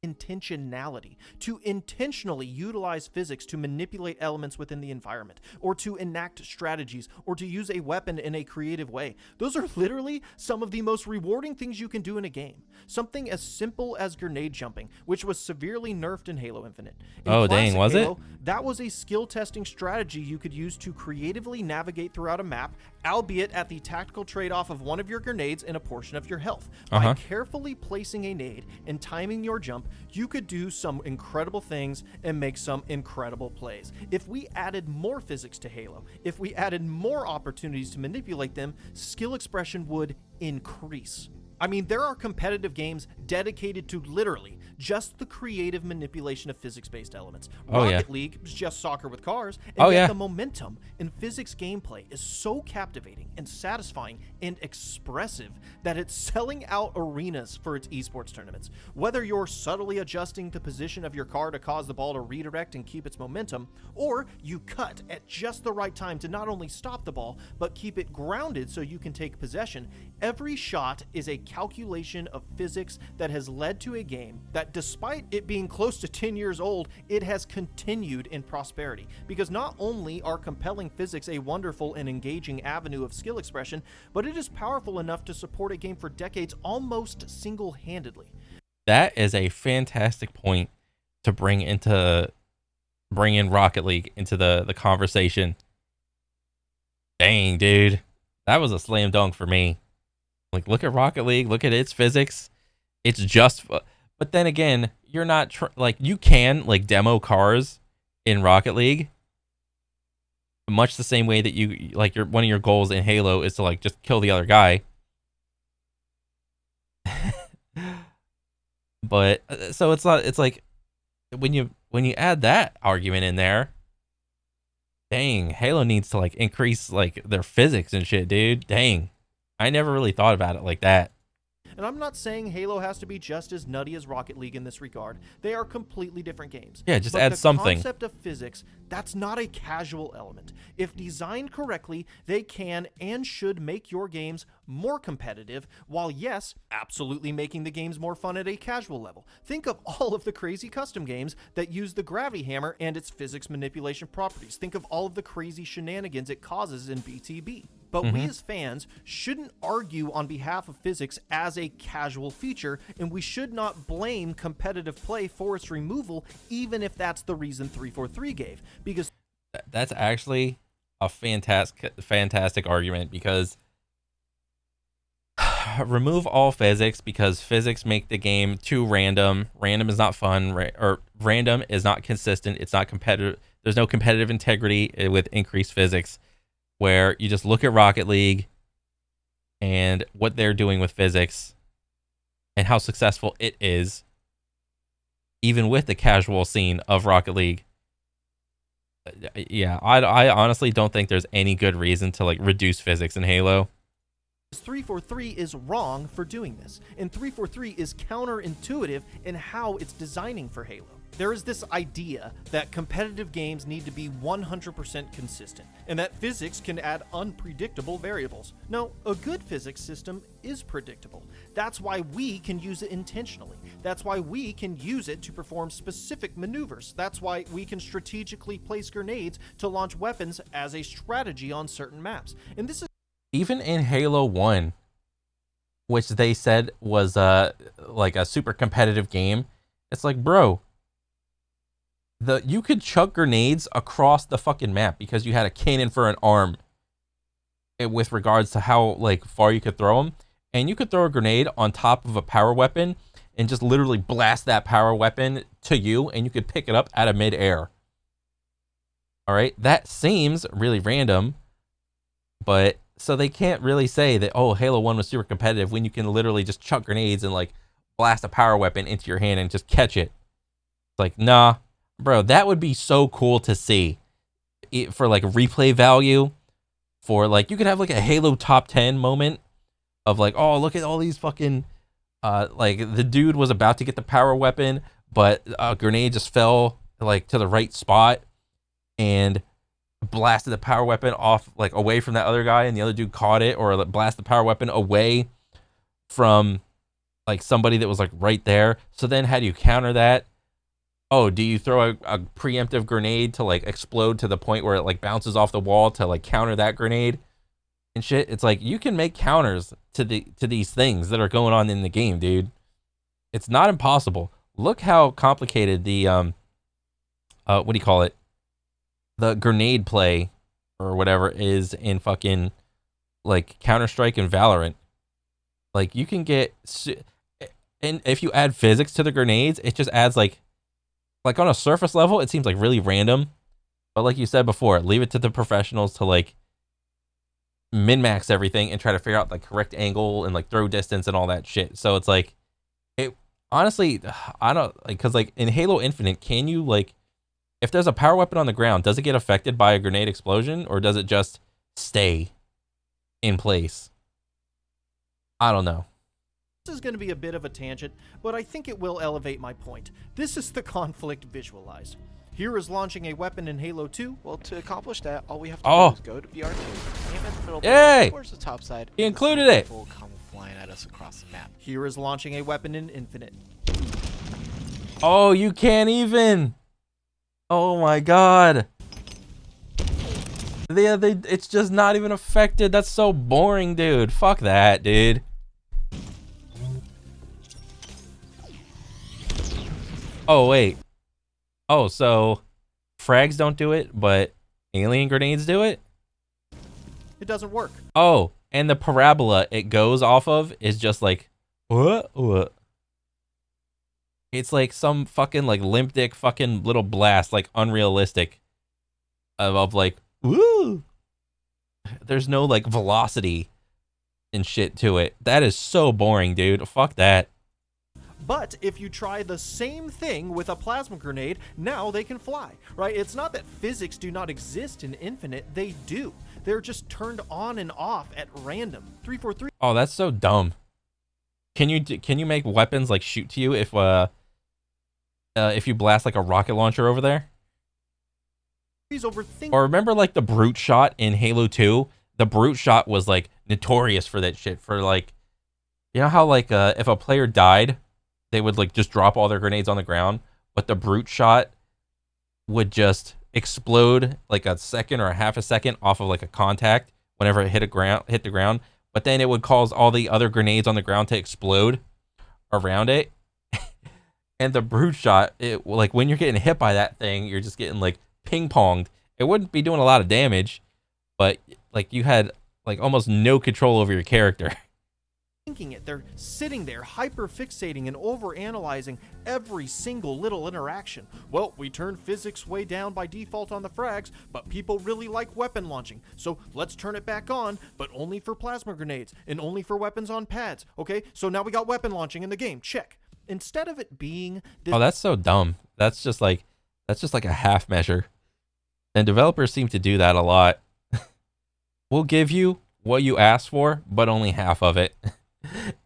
Intentionality, to intentionally utilize physics to manipulate elements within the environment, or to enact strategies, or to use a weapon in a creative way. Those are literally some of the most rewarding things you can do in a game. Something as simple as grenade jumping, which was severely nerfed in Halo Infinite. In dang, was Halo, it? That was a skill testing strategy you could use to creatively navigate throughout a map, albeit at the tactical trade-off of one of your grenades and a portion of your health. By carefully placing a nade and timing your jump, you could do some incredible things and make some incredible plays. If we added more physics to Halo, if we added more opportunities to manipulate them, skill expression would increase. I mean, there are competitive games dedicated to literally just the creative manipulation of physics-based elements. Rocket League is just soccer with cars, and yet the momentum in physics gameplay is so captivating and satisfying and expressive that it's selling out arenas for its esports tournaments. Whether you're subtly adjusting the position of your car to cause the ball to redirect and keep its momentum, or you cut at just the right time to not only stop the ball, but keep it grounded so you can take possession, every shot is a calculation of physics that has led to a game that, despite it being close to 10 years old, it has continued in prosperity. Because not only are compelling physics a wonderful and engaging avenue of skill expression, but it is powerful enough to support a game for decades almost single-handedly. That is a fantastic point to bring in Rocket League into the conversation. Dang, dude. That was a slam dunk for me. Like, look at Rocket League, look at its physics. It's just, but then again, you're not, you can, like, demo cars in Rocket League, much the same way that you like one of your goals in Halo is to like just kill the other guy. But so it's not. It's like when you add that argument in there, dang, Halo needs to like increase like their physics and shit, dude. Dang, I never really thought about it like that. And I'm not saying Halo has to be just as nutty as Rocket League in this regard. They are completely different games. Yeah, just but add something. The concept of physics, that's not a casual element. If designed correctly, they can and should make your games more competitive, while yes, absolutely making the games more fun at a casual level. Think of all of the crazy custom games that use the gravity hammer and its physics manipulation properties. Think of all of the crazy shenanigans it causes in BTB. But we as fans shouldn't argue on behalf of physics as a casual feature, and we should not blame competitive play for its removal, even if that's the reason 343 gave. Because that's actually a fantastic argument, because remove all physics because physics make the game too random. Random is not fun, or random is not consistent. It's not competitive. There's no competitive integrity with increased physics. Where you just look at Rocket League and what they're doing with physics and how successful it is, even with the casual scene of Rocket League. Yeah, I honestly don't think there's any good reason to like reduce physics in Halo. 343 is wrong for doing this, and 343 is counterintuitive in how it's designing for Halo. There is this idea that competitive games need to be 100% consistent, and that physics can add unpredictable variables. No, a good physics system is predictable. That's why we can use it intentionally. That's why we can use it to perform specific maneuvers. That's why we can strategically place grenades to launch weapons as a strategy on certain maps. And this is even in Halo 1, which they said was like a super competitive game. It's like, bro, you could chuck grenades across the fucking map because you had a cannon for an arm with regards to how like far you could throw them. And you could throw a grenade on top of a power weapon and just literally blast that power weapon to you, and you could pick it up out of midair. All right, that seems really random, but so they can't really say that, oh, Halo 1 was super competitive when you can literally just chuck grenades and like blast a power weapon into your hand and just catch it. It's like, nah, bro, that would be so cool to see for like replay value. For like, you could have like a Halo top 10 moment of like, oh, look at all these fucking, like the dude was about to get the power weapon, but a grenade just fell like to the right spot and blasted the power weapon off like away from that other guy, and the other dude caught it, or like blast the power weapon away from like somebody that was like right there. So then how do you counter that? Oh, do you throw a preemptive grenade to like explode to the point where it like bounces off the wall to like counter that grenade and shit? It's like you can make counters to these things that are going on in the game, dude. It's not impossible. Look how complicated the what do you call it? The grenade play or whatever is in fucking like Counter-Strike and Valorant. Like you can get, and if you add physics to the grenades, it just adds like on a surface level, it seems like really random. But like you said before, leave it to the professionals to like min-max everything and try to figure out the correct angle and like throw distance and all that shit. So it's like, it honestly, I don't like, cause like in Halo Infinite, can you like, if there's a power weapon on the ground, does it get affected by a grenade explosion, or does it just stay in place? I don't know. This is going to be a bit of a tangent, but I think it will elevate my point. This is the conflict visualized. Here is launching a weapon in Halo 2. Well, to accomplish that, all we have to do is go to BR2, aim at the middle Yay! towards the top side. He included it. Will come flying at us across the map. Here is launching a weapon in Infinite. Oh, you can't even. Oh my god. It's just not even affected. That's so boring, dude. Fuck that, dude. Oh, wait. Oh, so frags don't do it, but alien grenades do it? It doesn't work. Oh, and the parabola it goes off of is just like, what? It's like some fucking like limp dick fucking little blast, like unrealistic of like Woo! There's no like velocity and shit to it. That is so boring, dude. Fuck that. But if you try the same thing with a plasma grenade, now they can fly, right? It's not that physics do not exist in Infinite, they do. They're just turned on and off at random. 343. Oh, that's so dumb. Can you make weapons like shoot to you if you blast like a rocket launcher over there? Or remember like the brute shot in Halo 2? The brute shot was like notorious for that shit. For like, you know how like if a player died, they would like just drop all their grenades on the ground, but the brute shot would just explode like a second or a half a second off of like a contact whenever it hit the ground, but then it would cause all the other grenades on the ground to explode around it. And the brute shot, it like when you're getting hit by that thing, you're just getting like ping ponged. It wouldn't be doing a lot of damage, but like you had like almost no control over your character. Thinking it, they're sitting there hyper fixating and over analyzing every single little interaction. Well, we turned physics way down by default on the frags, but people really like weapon launching, so let's turn it back on, but only for plasma grenades and only for weapons on pads. Okay, so now we got weapon launching in the game. Check. Instead of it being this— Oh, that's so dumb. That's just like a half measure, and developers seem to do that a lot. We'll give you what you asked for, but only half of it.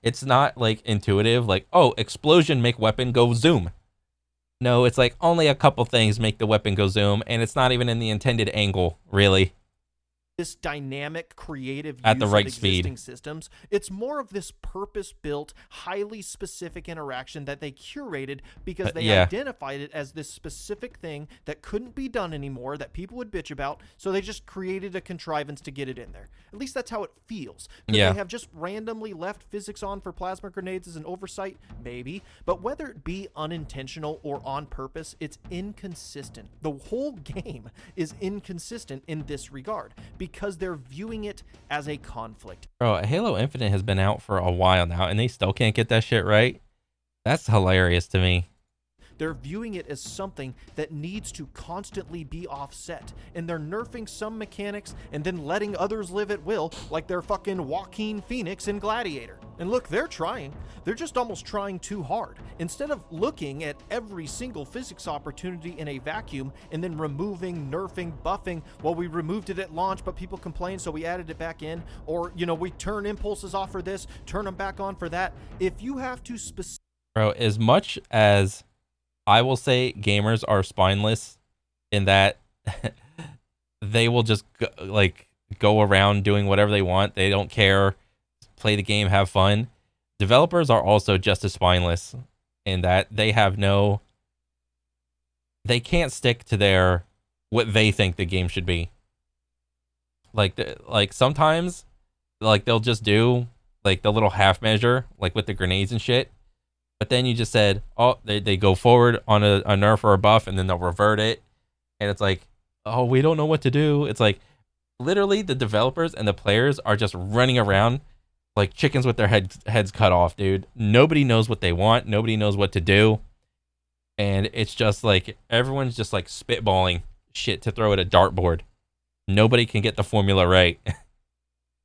It's not like intuitive, like, oh, explosion make weapon go zoom. No, it's like only a couple things make the weapon go zoom, and it's not even in the intended angle, really. This dynamic, creative at use the right of existing speed systems. It's more of this purpose-built, highly specific interaction that they curated because they identified it as this specific thing that couldn't be done anymore, that people would bitch about, so they just created a contrivance to get it in there. At least that's how it feels. Could they have just randomly left physics on for plasma grenades as an oversight? Maybe. But whether it be unintentional or on purpose, it's inconsistent. The whole game is inconsistent in this regard, because they're viewing it as a conflict. Bro, Halo Infinite has been out for a while now, and they still can't get that shit right? That's hilarious to me. They're viewing it as something that needs to constantly be offset, and they're nerfing some mechanics and then letting others live at will, like they're fucking Joaquin Phoenix in Gladiator. And look, they're trying. They're just almost trying too hard. Instead of looking at every single physics opportunity in a vacuum and then removing, nerfing, buffing, well, we removed it at launch, but people complained, so we added it back in. Or, you know, we turn impulses off for this, turn them back on for that. If you have to Bro, as much as I will say gamers are spineless in that they will just go around doing whatever they want. They don't care. Play the game, have fun. Developers are also just as spineless in that they can't stick to what they think the game should be. Like sometimes like they'll just do like the little half measure, like with the grenades and shit. But then you just said, oh, they go forward on a nerf or a buff, and then they'll revert it. And it's like, oh, we don't know what to do. It's like, literally, the developers and the players are just running around like chickens with their heads cut off, dude. Nobody knows what they want. Nobody knows what to do. And it's just like, everyone's just like spitballing shit to throw at a dartboard. Nobody can get the formula right.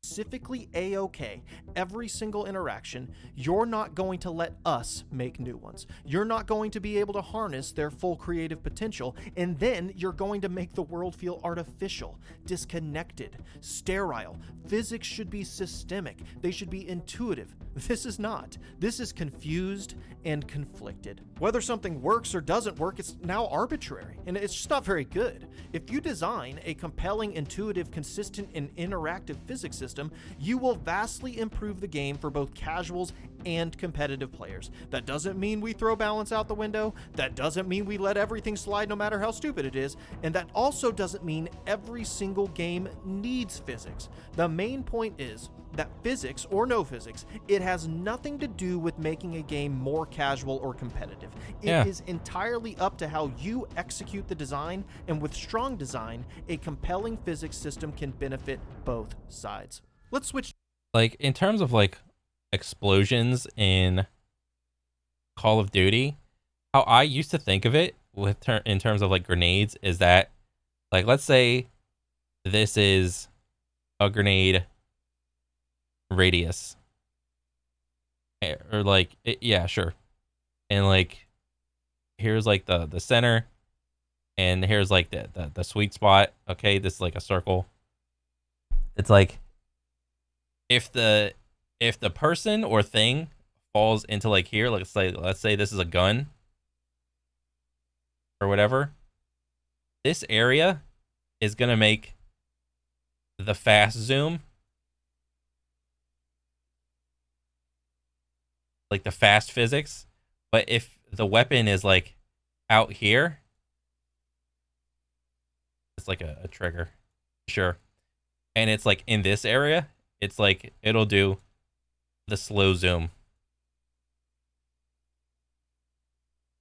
Specifically A-OK, every single interaction, you're not going to let us make new ones. You're not going to be able to harness their full creative potential, and then you're going to make the world feel artificial, disconnected, sterile. Physics should be systemic. They should be intuitive. This is not. This is confused and conflicted. Whether something works or doesn't work, it's now arbitrary, and it's just not very good. If you design a compelling, intuitive, consistent, and interactive physics system, you will vastly improve the game for both casuals and competitive players. That doesn't mean we throw balance out the window. That doesn't mean we let everything slide no matter how stupid it is. And that also doesn't mean every single game needs physics. The main point is that physics or no physics, it has nothing to do with making a game more casual or competitive. It is entirely up to how you execute the design, and with strong design, a compelling physics system can benefit both sides. Let's switch. Like, in terms of like explosions in Call of Duty, how I used to think of it in terms of like grenades is that, like, let's say this is a grenade radius. Or like, yeah, sure. And like, here's like the center, and here's like the sweet spot. Okay, this is like a circle. It's like, if the person or thing falls into like here, let's say this is a gun or whatever, this area is gonna make the fast zoom, like the fast physics. But if the weapon is like out here, it's like a trigger, sure, and it's like in this area, it's like it'll do the slow zoom,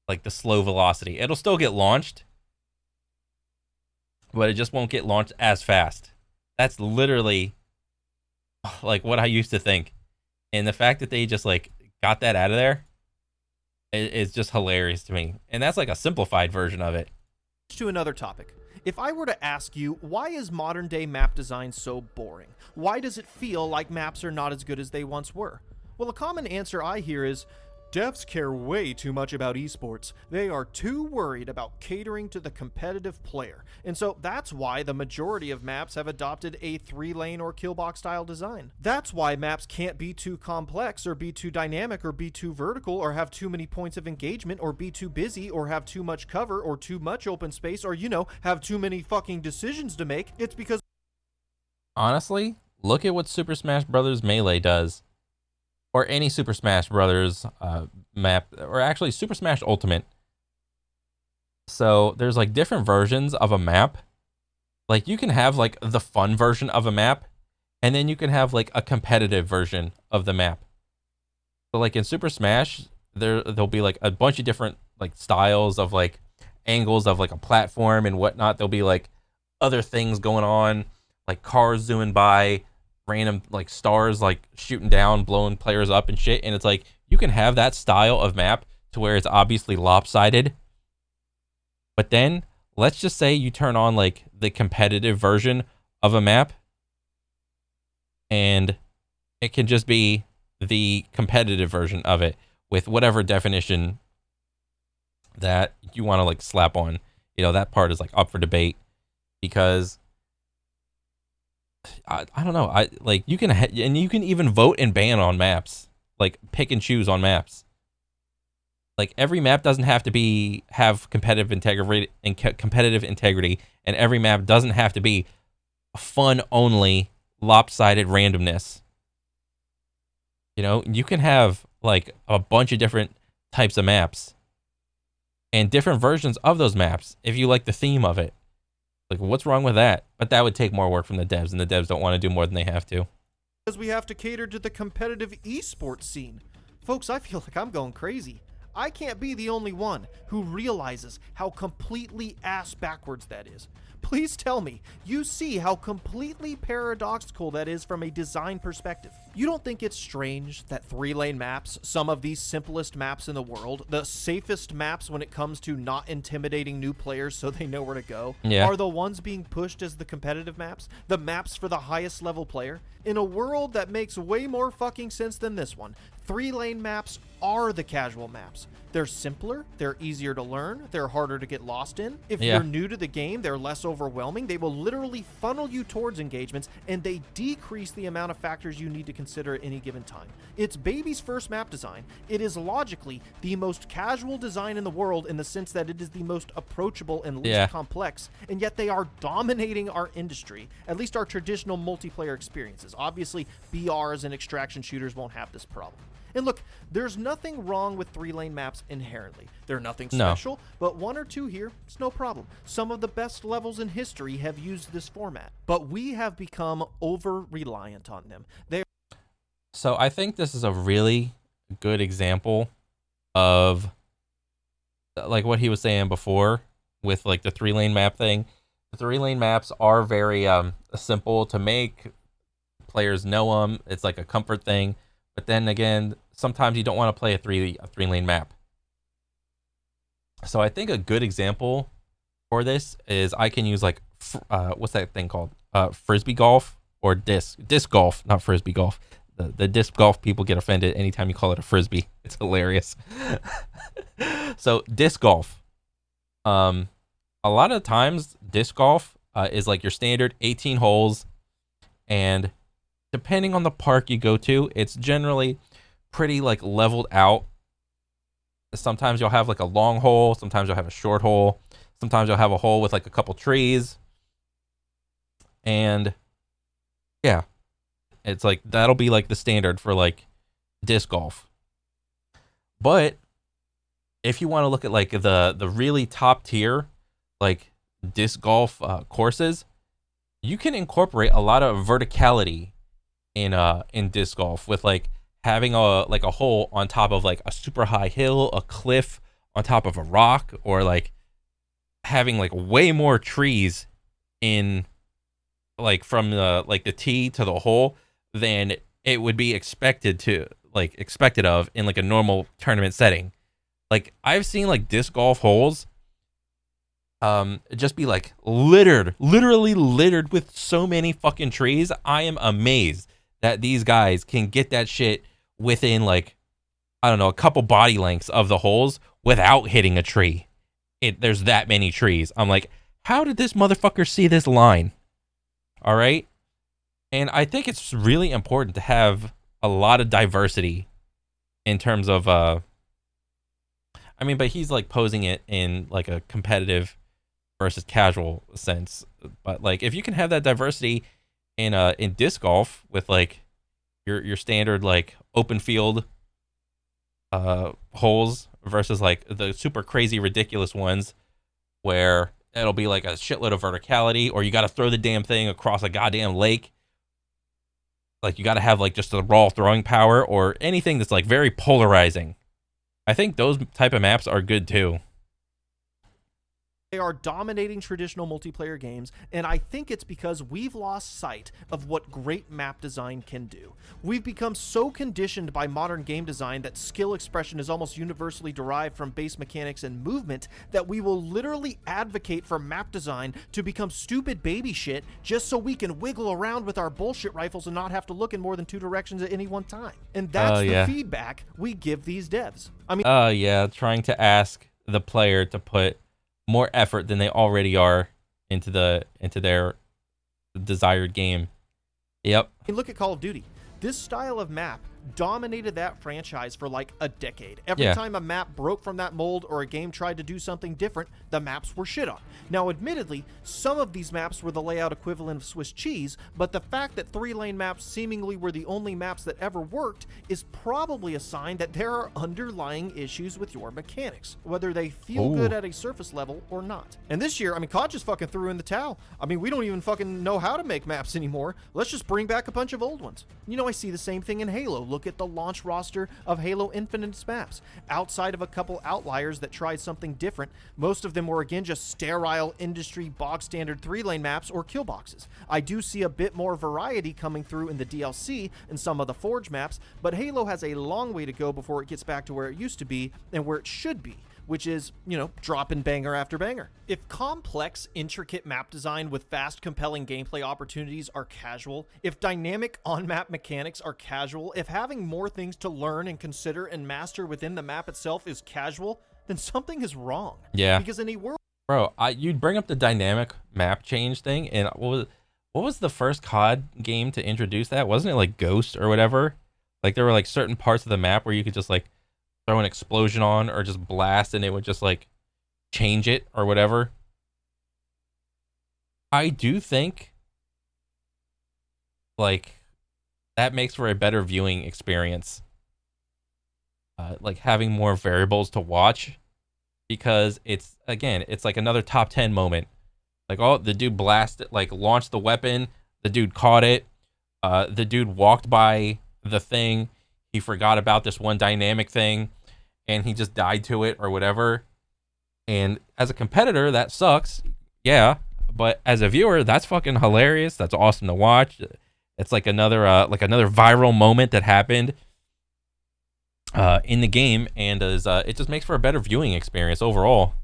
like the slow velocity. It'll still get launched, but it just won't get launched as fast. That's literally like what I used to think. And the fact that they just like got that out of there is just hilarious to me. And that's like a simplified version of it. To another topic. If I were to ask you, why is modern day map design so boring? Why does it feel like maps are not as good as they once were? Well, a common answer I hear is, devs care way too much about esports. They are too worried about catering to the competitive player. And so that's why the majority of maps have adopted a 3-lane or killbox style design. That's why maps can't be too complex or be too dynamic or be too vertical or have too many points of engagement or be too busy or have too much cover or too much open space or, you know, have too many fucking decisions to make. It's because... Honestly, look at what Super Smash Bros. Melee does. Or any Super Smash Brothers map, or actually Super Smash Ultimate. So there's like different versions of a map. Like you can have like the fun version of a map, and then you can have like a competitive version of the map. So like in Super Smash, there'll be like a bunch of different like styles of like angles of like a platform and whatnot. There'll be like other things going on, like cars zooming by, random like stars like shooting down, blowing players up and shit. And it's like you can have that style of map to where it's obviously lopsided, but then let's just say you turn on like the competitive version of a map and it can just be the competitive version of it with whatever definition that you want to like slap on. You know, that part is like up for debate, because I don't know. I like you can and you can even vote and ban on maps, like pick and choose on maps. Like every map doesn't have to have competitive integrity, and every map doesn't have to be fun only, lopsided randomness. You know, you can have like a bunch of different types of maps and different versions of those maps if you like the theme of it. Like, what's wrong with that? But that would take more work from the devs, and the devs don't want to do more than they have to. Because we have to cater to the competitive esports scene. Folks, I feel like I'm going crazy. I can't be the only one who realizes how completely ass backwards that is. Please tell me you see how completely paradoxical that is from a design perspective. You don't think it's strange that 3-lane maps, some of the simplest maps in the world, the safest maps when it comes to not intimidating new players so they know where to go, are the ones being pushed as the competitive maps, the maps for the highest level player? In a world that makes way more fucking sense than this one, 3-lane maps are the casual maps. They're simpler, they're easier to learn, they're harder to get lost in. If you're new to the game, they're less overwhelming. They will literally funnel you towards engagements, and they decrease the amount of factors you need to consider at any given time. It's baby's first map design. It is logically the most casual design in the world in the sense that it is the most approachable and least complex, and yet they are dominating our industry, at least our traditional multiplayer experiences. Obviously, BRs and extraction shooters won't have this problem. And look, there's nothing wrong with 3-lane maps inherently. They're nothing special, but 1 or 2 here, it's no problem. Some of the best levels in history have used this format, but we have become over-reliant on them. So I think this is a really good example of like what he was saying before with like the 3-lane map thing. The 3-lane maps are very simple to make. Players know them. It's like a comfort thing. But then again, sometimes you don't want to play a 3-lane map. So I think a good example for this is I can use like what's that thing called? frisbee golf or disc golf, not frisbee golf. The disc golf people get offended anytime you call it a frisbee. It's hilarious. So disc golf. A lot of times disc golf is like your standard 18 holes, and depending on the park you go to, it's generally pretty like leveled out. Sometimes you'll have like a long hole, sometimes you'll have a short hole, sometimes you'll have a hole with like a couple trees. And yeah, it's like that'll be like the standard for like disc golf. But if you want to look at like the really top tier like disc golf courses, you can incorporate a lot of verticality in disc golf with like having a hole on top of like a super high hill, a cliff on top of a rock, or like having like way more trees in like from the tee to the hole than it would be expected of in like a normal tournament setting. Like I've seen like disc golf holes just be like literally littered with so many fucking trees. I am amazed that these guys can get that shit within like, I don't know, a couple body lengths of the holes without hitting a tree. There's that many trees. I'm like, how did this motherfucker see this line? All right. And I think it's really important to have a lot of diversity in terms of, but he's like posing it in like a competitive versus casual sense. But like, if you can have that diversity in disc golf with like your standard like open field holes versus like the super crazy ridiculous ones where it'll be like a shitload of verticality, or you got to throw the damn thing across a goddamn lake. Like you got to have like just the raw throwing power, or anything that's like very polarizing. I think those type of maps are good too. They are dominating traditional multiplayer games, and I think it's because we've lost sight of what great map design can do. We've become so conditioned by modern game design that skill expression is almost universally derived from base mechanics and movement that we will literally advocate for map design to become stupid baby shit just so we can wiggle around with our bullshit rifles and not have to look in more than two directions at any one time. And that's the feedback we give these devs. Trying to ask the player to put more effort than they already are into their desired game. Yep. Look at Call of Duty. This style of map dominated that franchise for like a decade. Every time a map broke from that mold or a game tried to do something different, the maps were shit on. Now, admittedly, some of these maps were the layout equivalent of Swiss cheese, but the fact that 3-lane maps seemingly were the only maps that ever worked is probably a sign that there are underlying issues with your mechanics, whether they feel good at a surface level or not. And this year, COD just fucking threw in the towel. We don't even fucking know how to make maps anymore. Let's just bring back a bunch of old ones. I see the same thing in Halo. Look at the launch roster of Halo Infinite's maps. Outside of a couple outliers that tried something different, most of them were again just sterile industry bog standard 3-lane maps or kill boxes. I do see a bit more variety coming through in the DLC and some of the Forge maps, but Halo has a long way to go before it gets back to where it used to be and where it should be, which is, dropping banger after banger. If complex, intricate map design with fast, compelling gameplay opportunities are casual, if dynamic on-map mechanics are casual, if having more things to learn and consider and master within the map itself is casual, then something is wrong. Yeah. Because in a world... Bro, you'd bring up the dynamic map change thing, and what was the first COD game to introduce that? Wasn't it like Ghost or whatever? Like there were like certain parts of the map where you could just like throw an explosion on or just blast and it would just like change it or whatever. I do think like that makes for a better viewing experience. Like having more variables to watch, because it's like another top 10 moment. Like, oh, the dude blasted, like launched the weapon, the dude caught it, the dude walked by the thing, he forgot about this one dynamic thing, and he just died to it or whatever. And as a competitor, that sucks. Yeah. But as a viewer, that's fucking hilarious. That's awesome to watch. It's like another viral moment that happened in the game, and it just makes for a better viewing experience overall.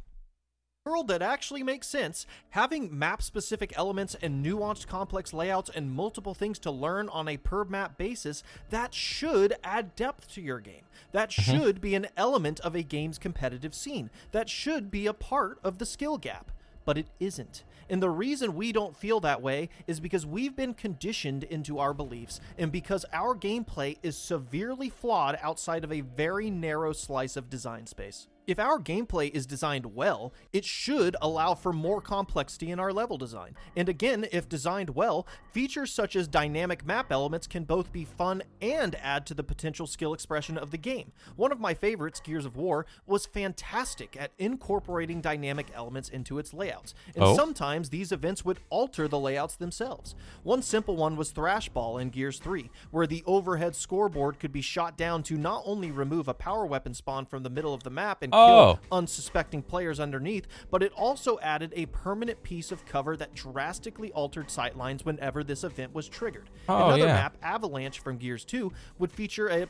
world that actually makes sense, having map-specific elements and nuanced complex layouts and multiple things to learn on a per-map basis, that should add depth to your game. That should be an element of a game's competitive scene. That should be a part of the skill gap. But it isn't. And the reason we don't feel that way is because we've been conditioned into our beliefs, and because our gameplay is severely flawed outside of a very narrow slice of design space. If our gameplay is designed well, it should allow for more complexity in our level design. And again, if designed well, features such as dynamic map elements can both be fun and add to the potential skill expression of the game. One of my favorites, Gears of War, was fantastic at incorporating dynamic elements into its layouts. And sometimes these events would alter the layouts themselves. One simple one was Thrashball in Gears 3, where the overhead scoreboard could be shot down to not only remove a power weapon spawn from the middle of the map and kill unsuspecting players underneath, but it also added a permanent piece of cover that drastically altered sightlines whenever this event was triggered. Another map, Avalanche from Gears 2, would feature an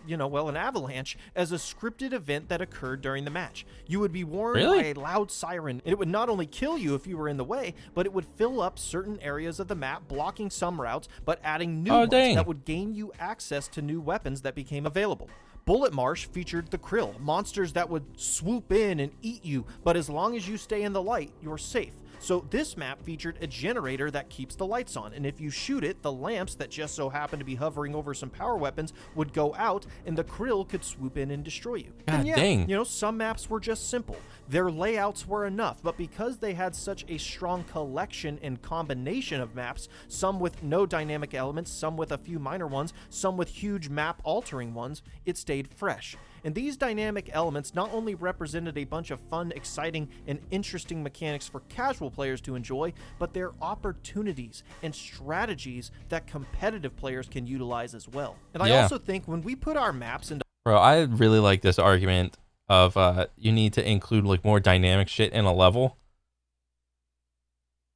avalanche as a scripted event that occurred during the match. You would be warned by a loud siren, and it would not only kill you if you were in the way, but it would fill up certain areas of the map, blocking some routes, but adding new ones that would gain you access to new weapons that became available. Bullet Marsh featured the Krill, monsters that would swoop in and eat you, but as long as you stay in the light, you're safe. So this map featured a generator that keeps the lights on, and if you shoot it, the lamps that just so happen to be hovering over some power weapons would go out, and the Krill could swoop in and destroy you. God dang. You know, some maps were just simple. Their layouts were enough, but because they had such a strong collection and combination of maps, some with no dynamic elements, some with a few minor ones, some with huge map-altering ones, it stayed fresh. And these dynamic elements not only represented a bunch of fun, exciting, and interesting mechanics for casual players to enjoy, but they're opportunities and strategies that competitive players can utilize as well. And I also think when we put our maps into... Bro, I really like this argument of you need to include like more dynamic shit in a level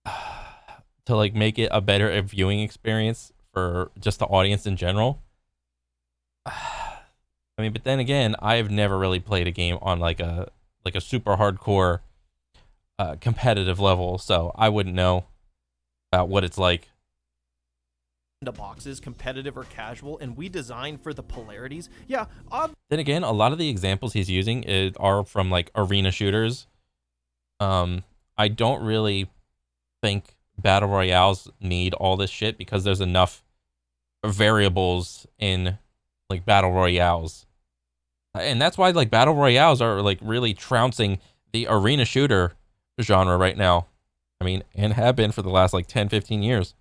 to like make it a better viewing experience for just the audience in general. I mean, but then again, I've never really played a game on like a super hardcore competitive level, so I wouldn't know about what it's like. Into boxes, competitive or casual, and we design for the polarities. Then again, a lot of the examples he's using are from like arena shooters. I don't really think battle royales need all this shit because there's enough variables in like battle royales, and that's why like battle royales are like really trouncing the arena shooter genre right now. I mean, and have been for the last like 10-15 years.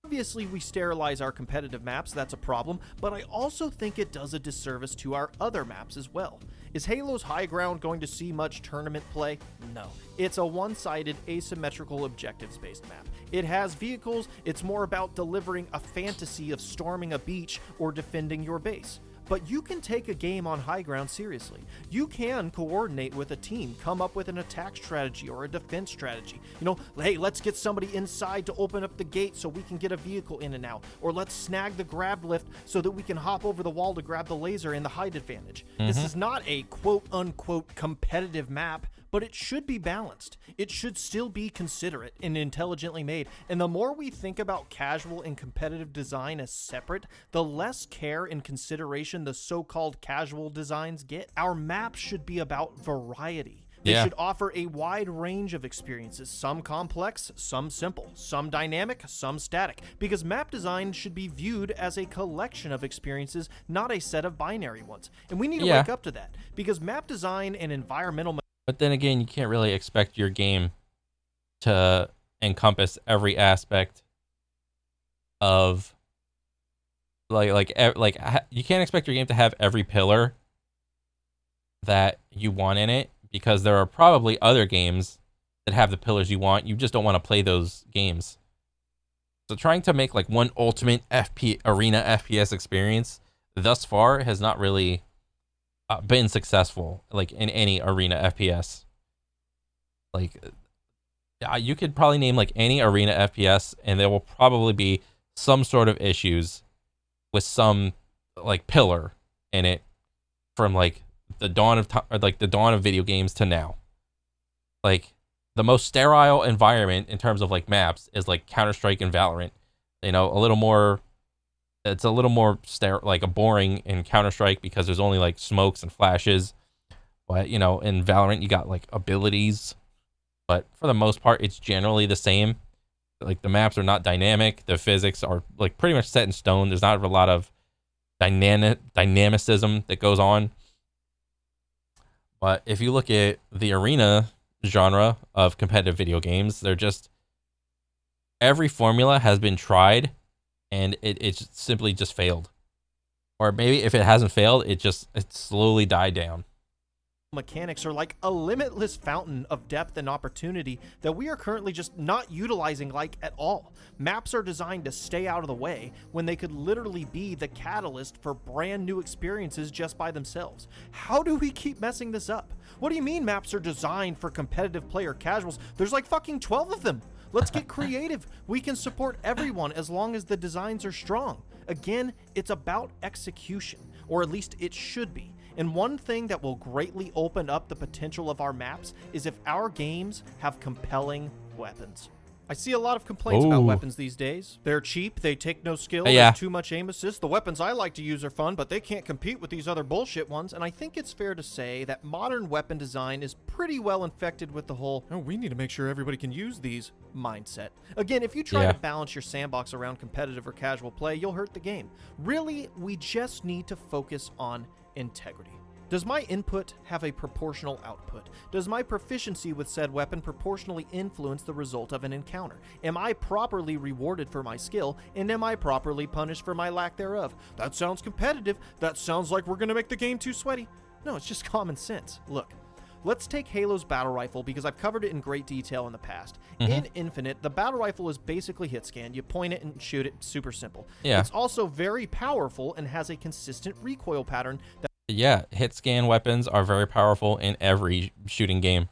Obviously, we sterilize our competitive maps, that's a problem, but I also think it does a disservice to our other maps as well. Is Halo's High Ground going to see much tournament play? No. It's a one-sided, asymmetrical, objectives-based map. It has vehicles, it's more about delivering a fantasy of storming a beach or defending your base. But you can take a game on High Ground seriously. You can coordinate with a team, come up with an attack strategy or a defense strategy. You know, hey, let's get somebody inside to open up the gate so we can get a vehicle in and out. Or let's snag the grab lift so that we can hop over the wall to grab the laser and the height advantage. This is not a quote-unquote competitive map, but it should be balanced. It should still be considerate and intelligently made. And the more we think about casual and competitive design as separate, the less care and consideration the so-called casual designs get. Our maps should be about variety. They should offer a wide range of experiences, some complex, some simple, some dynamic, some static, because map design should be viewed as a collection of experiences, not a set of binary ones. And we need to wake up to that, because map design and environmental... But then again, you can't really expect your game to encompass every aspect of like you can't expect your game to have every pillar that you want in it, because there are probably other games that have the pillars you want. You just don't want to play those games. So trying to make like one ultimate arena FPS experience thus far has not really been successful, like in any arena FPS. Like you could probably name like any arena FPS, and there will probably be some sort of issues with some like pillar in it from like the dawn of time, or like the dawn of video games to now. Like the most sterile environment in terms of like maps is like Counter-Strike and Valorant. You know, it's a little more like a boring in Counter-Strike because there's only like smokes and flashes. But you know, in Valorant you got like abilities. But for the most part, it's generally the same. Like the maps are not dynamic. The physics are like pretty much set in stone. There's not a lot of dynamicism that goes on. But if you look at the arena genre of competitive video games, they're just every formula has been tried and it's simply just failed. Or maybe if it hasn't failed, it slowly died down. Mechanics are like a limitless fountain of depth and opportunity that we are currently just not utilizing like at all. Maps are designed to stay out of the way when they could literally be the catalyst for brand new experiences just by themselves. How do we keep messing this up? What do you mean maps are designed for competitive player casuals? There's like fucking 12 of them. Let's get creative. We can support everyone as long as the designs are strong. Again, it's about execution, or at least it should be. And one thing that will greatly open up the potential of our maps is if our games have compelling weapons. I see a lot of complaints about weapons these days. They're cheap, they take no skill, there's too much aim assist. The weapons I like to use are fun, but they can't compete with these other bullshit ones. And I think it's fair to say that modern weapon design is pretty well infected with the whole, oh, we need to make sure everybody can use these mindset. Again, if you try to balance your sandbox around competitive or casual play, you'll hurt the game. Really, we just need to focus on integrity. Does my input have a proportional output? Does my proficiency with said weapon proportionally influence the result of an encounter? Am I properly rewarded for my skill, and am I properly punished for my lack thereof? That sounds competitive. That sounds like we're going to make the game too sweaty. No, it's just common sense. Look, let's take Halo's battle rifle because I've covered it in great detail in the past. In Infinite, the battle rifle is basically hit scan. You point it and shoot it. Super simple. Yeah. It's also very powerful and has a consistent recoil pattern that hit scan weapons are very powerful in every shooting game.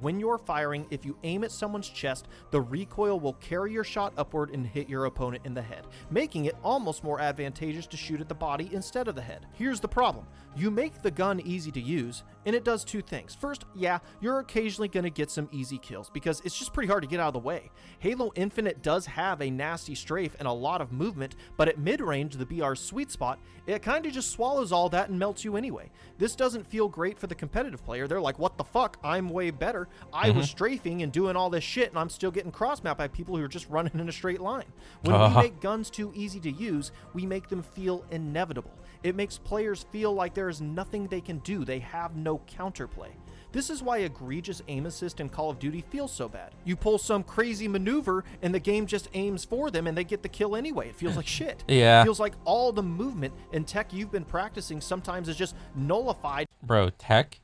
when you're firing, if you aim at someone's chest, the recoil will carry your shot upward and hit your opponent in the head, making it almost more advantageous to shoot at the body instead of the head. Here's the problem. You make the gun easy to use, and it does two things. First, yeah, you're occasionally going to get some easy kills, because it's just pretty hard to get out of the way. Halo Infinite does have a nasty strafe and a lot of movement, but at mid-range, the BR's sweet spot, it kind of just swallows all that and melts you anyway. This doesn't feel great for the competitive player. They're like, what the fuck? I'm way better. I was strafing and doing all this shit, and I'm still getting cross-mapped by people who are just running in a straight line. When we make guns too easy to use, we make them feel inevitable. It makes players feel like there is nothing they can do. They have no counterplay. This is why egregious aim assist in Call of Duty feels so bad. You pull some crazy maneuver and the game just aims for them and they get the kill anyway. It feels like shit. Yeah. It feels like all the movement and tech you've been practicing sometimes is just nullified. Bro, tech?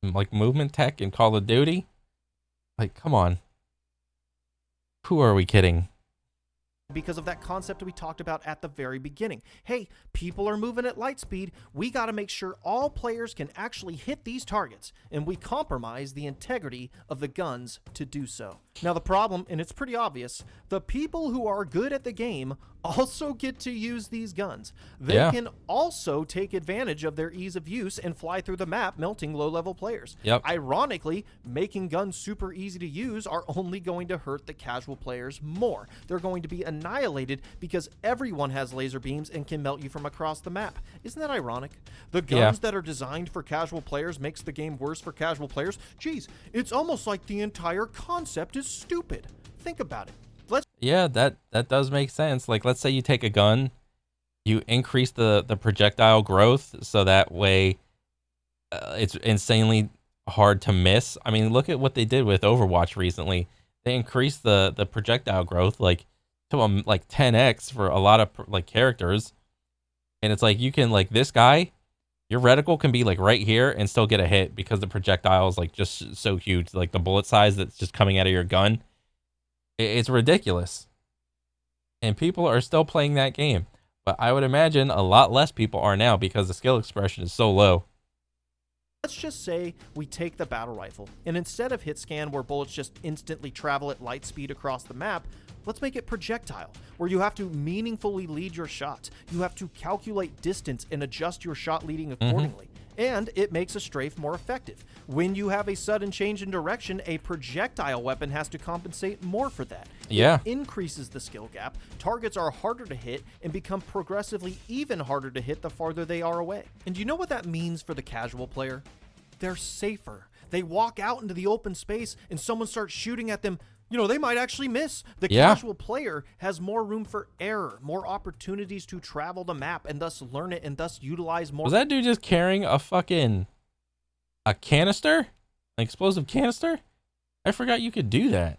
Like movement tech in Call of Duty? Like, come on. Who are we kidding? Because of that concept we talked about at the very beginning. Hey, people are moving at light speed. We got to make sure all players can actually hit these targets, and we compromise the integrity of the guns to do so. Now the problem, and it's pretty obvious, the people who are good at the game also get to use these guns. They can also take advantage of their ease of use and fly through the map, melting low-level players. Ironically, making guns super easy to use are only going to hurt the casual players more. They're going to be annihilated because everyone has laser beams and can melt you from across the map. Isn't that ironic? The guns that are designed for casual players makes the game worse for casual players. Geez, it's almost like the entire concept is stupid. Think about it. That does make sense. Like, let's say you take a gun, you increase the projectile growth so that way it's insanely hard to miss. I mean, look at what they did with Overwatch recently. They increased the projectile growth like to like 10x for a lot of like characters, and it's like you can, like, this guy, your reticle can be like right here and still get a hit because the projectile is like just so huge, like the bullet size that's just coming out of your gun. It's ridiculous. And people are still playing that game. But I would imagine a lot less people are now because the skill expression is so low. Let's just say we take the battle rifle, and instead of hit scan where bullets just instantly travel at light speed across the map, let's make it projectile, where you have to meaningfully lead your shots. You have to calculate distance and adjust your shot leading accordingly. and it makes a strafe more effective. When you have a sudden change in direction, a projectile weapon has to compensate more for that. Yeah. It increases the skill gap, targets are harder to hit, and become progressively even harder to hit the farther they are away. And you know what that means for the casual player? They're safer. They walk out into the open space and someone starts shooting at them. You know, they might actually miss. The casual player has more room for error, more opportunities to travel the map and thus learn it and thus utilize more. Was that dude just carrying a canister? An explosive canister? I forgot you could do that.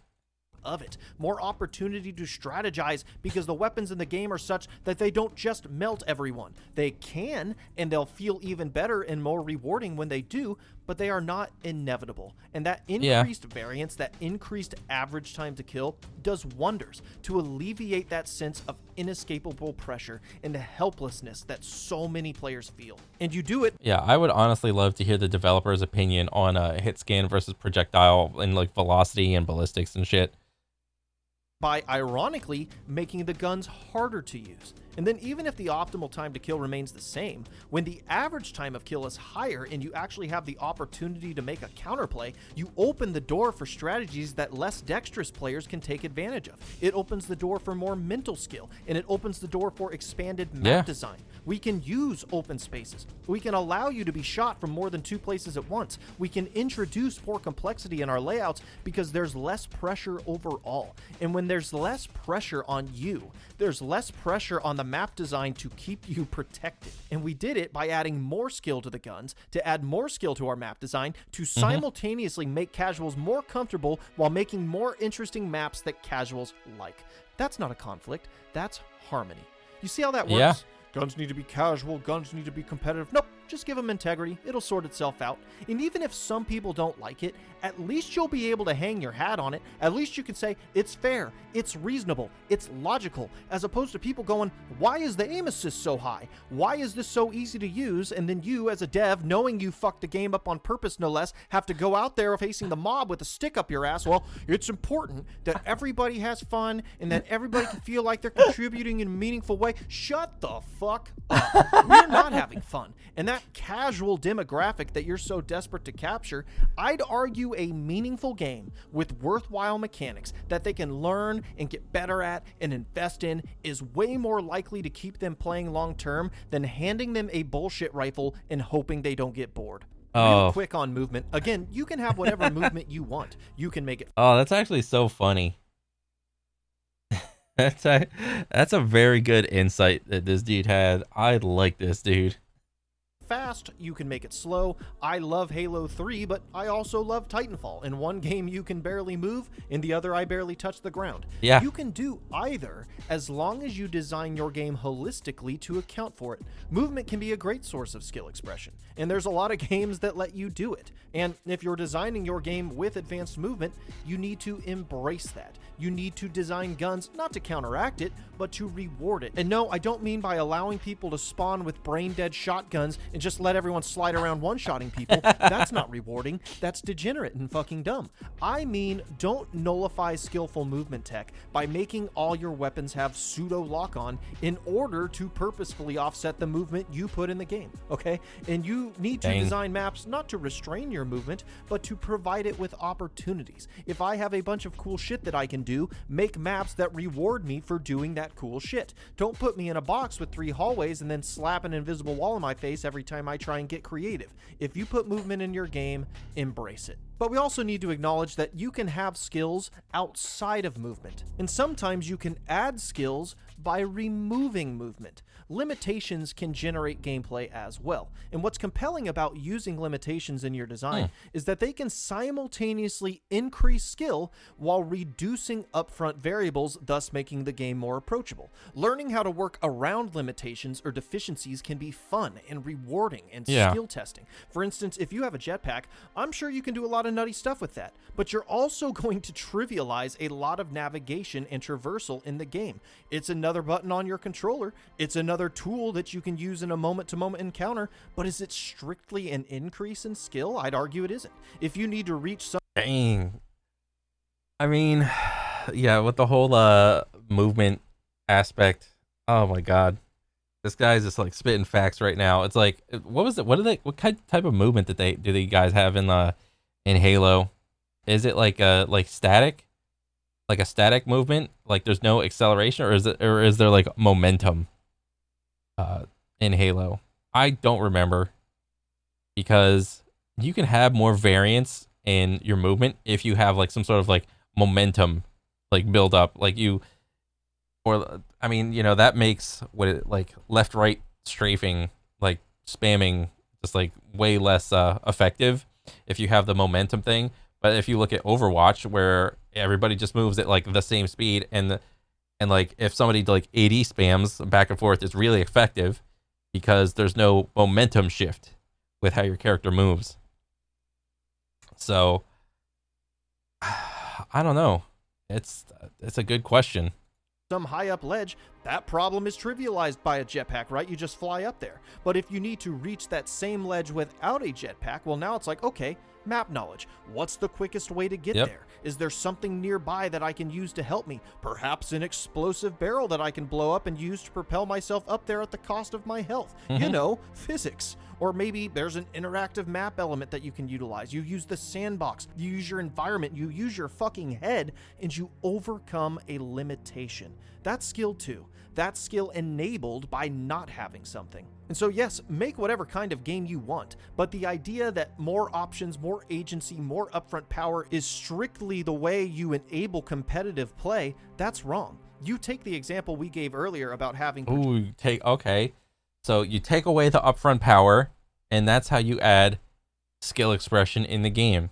Of it. More opportunity to strategize because the weapons in the game are such that they don't just melt everyone. They can, and they'll feel even better and more rewarding when they do, but they are not inevitable. And that increased variance, that increased average time to kill, does wonders to alleviate that sense of inescapable pressure and the helplessness that so many players feel. And you do it. Yeah, I would honestly love to hear the developer's opinion on hit scan versus projectile and like velocity and ballistics and shit. By ironically making the guns harder to use. And then even if the optimal time to kill remains the same, when the average time of kill is higher and you actually have the opportunity to make a counterplay, you open the door for strategies that less dexterous players can take advantage of. It opens the door for more mental skill, and it opens the door for expanded map design. We can use open spaces. We can allow you to be shot from more than 2 places at once. We can introduce more complexity in our layouts because there's less pressure overall. And when there's less pressure on you, there's less pressure on the map design to keep you protected. And we did it by adding more skill to the guns, to add more skill to our map design, to simultaneously make casuals more comfortable while making more interesting maps that casuals like. That's not a conflict, that's harmony. You see how that works? Yeah. Guns need to be casual, guns need to be competitive. Nope, just give them integrity. It'll sort itself out. And even if some people don't like it, at least you'll be able to hang your hat on it. At least you can say, it's fair, it's reasonable, it's logical, as opposed to people going, why is the aim assist so high? Why is this so easy to use? And then you, as a dev, knowing you fucked the game up on purpose, no less, have to go out there facing the mob with a stick up your ass. Well, it's important that everybody has fun and that everybody can feel like they're contributing in a meaningful way. Shut the fuck up. We're not having fun. And that casual demographic that you're so desperate to capture, I'd argue a meaningful game with worthwhile mechanics that they can learn and get better at and invest in is way more likely to keep them playing long term than handing them a bullshit rifle and hoping they don't get bored. Real quick on movement. Again, you can have whatever movement you want. You can make it. Oh, that's actually so funny. That's a very good insight that this dude had. I like this dude. Fast, you can make it slow. I love Halo 3, but I also love Titanfall. In one game you can barely move, in the other I barely touch the ground. Yeah. You can do either as long as you design your game holistically to account for it. Movement can be a great source of skill expression, and there's a lot of games that let you do it. And if you're designing your game with advanced movement, you need to embrace that. You need to design guns not to counteract it, but to reward it. And no, I don't mean by allowing people to spawn with brain-dead shotguns and just let everyone slide around one-shotting people. That's not rewarding. That's degenerate and fucking dumb. I mean, don't nullify skillful movement tech by making all your weapons have pseudo lock-on in order to purposefully offset the movement you put in the game, okay? And you need to design maps not to restrain your movement, but to provide it with opportunities. If I have a bunch of cool shit that I can do, make maps that reward me for doing that cool shit. Don't put me in a box with 3 hallways and then slap an invisible wall in my face every time I try and get creative. If you put movement in your game, embrace it. But we also need to acknowledge that you can have skills outside of movement. And sometimes you can add skills by removing movement. Limitations can generate gameplay as well. And what's compelling about using limitations in your design is that they can simultaneously increase skill while reducing upfront variables, thus making the game more approachable. Learning how to work around limitations or deficiencies can be fun and rewarding and skill testing. For instance, if you have a jetpack, I'm sure you can do a lot of nutty stuff with that, but you're also going to trivialize a lot of navigation and traversal in the game. It's another button on your controller. It's another tool that you can use in a moment-to-moment encounter, but is it strictly an increase in skill? I'd argue it isn't. If you need to reach some... Dang. I mean, yeah, with the whole movement aspect, oh my god. This guy's just like spitting facts right now. It's like, what was it? What type of movement do the guys have in Halo? Is it like static, like a static movement? Like there's no acceleration, or is there like momentum? In Halo, I don't remember, because you can have more variance in your movement if you have like some sort of like momentum, like build up, like you. Or I mean, that makes like left right strafing, like spamming, just like way less effective if you have the momentum thing. But if you look at Overwatch, where everybody just moves at like the same speed, and like if somebody like AD spams back and forth, it's really effective because there's no momentum shift with how your character moves. So I don't know. It's a good question. Some high up ledge, that problem is trivialized by a jetpack, right? You just fly up there. But if you need to reach that same ledge without a jetpack, well, now it's like, okay, map knowledge. What's the quickest way to get there? Is there something nearby that I can use to help me? Perhaps an explosive barrel that I can blow up and use to propel myself up there at the cost of my health. Physics. Or maybe there's an interactive map element that you can utilize. You use the sandbox, you use your environment, you use your fucking head, and you overcome a limitation. That's skill 2. That's skill enabled by not having something. And so yes, make whatever kind of game you want, but the idea that more options, more agency, more upfront power is strictly the way you enable competitive play, that's wrong. You take the example we gave earlier about having... Okay. So you take away the upfront power, and that's how you add skill expression in the game.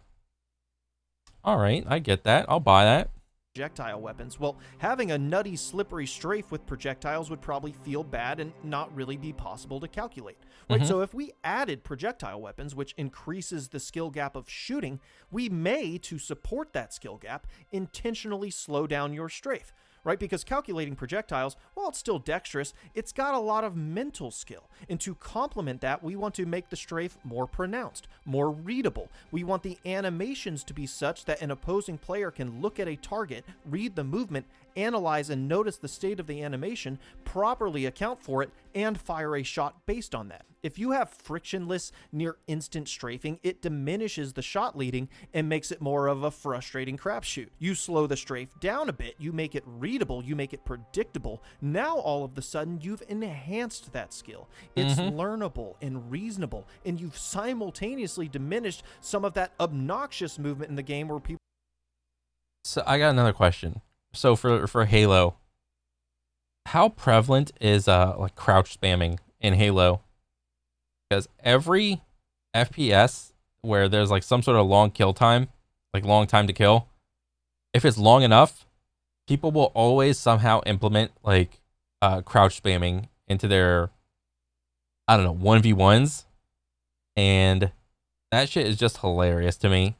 All right, I get that. I'll buy that. Projectile weapons. Well, having a nutty, slippery strafe with projectiles would probably feel bad and not really be possible to calculate. Right? So if we added projectile weapons, which increases the skill gap of shooting, we may, to support that skill gap, intentionally slow down your strafe. Right? Because calculating projectiles, while it's still dexterous, it's got a lot of mental skill. And to complement that, we want to make the strafe more pronounced, more readable. We want the animations to be such that an opposing player can look at a target, read the movement, analyze and notice the state of the animation, properly account for it, and fire a shot based on that. If you have frictionless, near instant strafing, it diminishes the shot leading and makes it more of a frustrating crapshoot. You slow the strafe down a bit, you make it readable, you make it predictable. Now all of a sudden you've enhanced that skill. It's learnable and reasonable, and you've simultaneously diminished some of that obnoxious movement in the game where people... So I got another question. So for Halo, how prevalent is like crouch spamming in Halo? Because every FPS where there's like some sort of long kill time, like long time to kill, if it's long enough, people will always somehow implement like crouch spamming into their, I don't know, 1v1s, and that shit is just hilarious to me.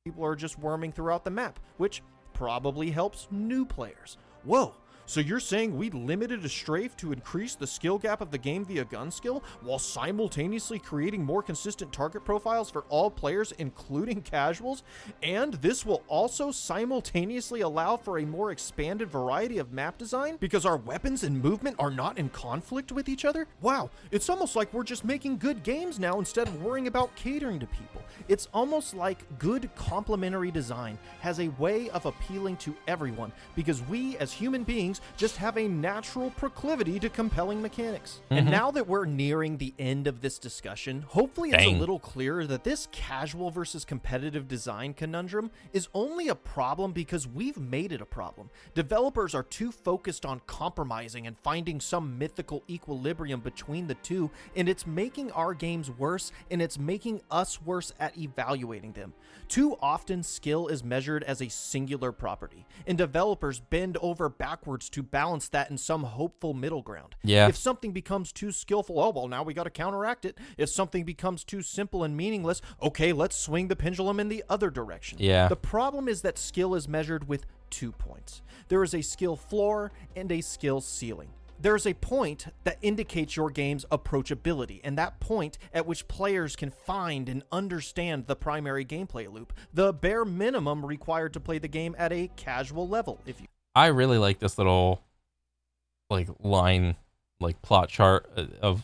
People are just worming throughout the map, which probably helps new players. Whoa, so you're saying we limited a strafe to increase the skill gap of the game via gun skill, while simultaneously creating more consistent target profiles for all players, including casuals? And this will also simultaneously allow for a more expanded variety of map design because our weapons and movement are not in conflict with each other? Wow, it's almost like we're just making good games now instead of worrying about catering to people. It's almost like good complementary design has a way of appealing to everyone because we as human beings just have a natural proclivity to compelling mechanics. And now that we're nearing the end of this discussion, hopefully it's a little clearer that this casual versus competitive design conundrum is only a problem because we've made it a problem. Developers are too focused on compromising and finding some mythical equilibrium between the two, and it's making our games worse, and it's making us worse at evaluating them. Too often, skill is measured as a singular property, and developers bend over backwards to balance that in some hopeful middle ground. Yeah. If something becomes too skillful, oh, well, now we got to counteract it. If something becomes too simple and meaningless, okay, let's swing the pendulum in the other direction. Yeah. The problem is that skill is measured with 2 points. There is a skill floor and a skill ceiling. There's a point that indicates your game's approachability, and that point at which players can find and understand the primary gameplay loop, the bare minimum required to play the game at a casual level. I really like this little like line, like plot chart of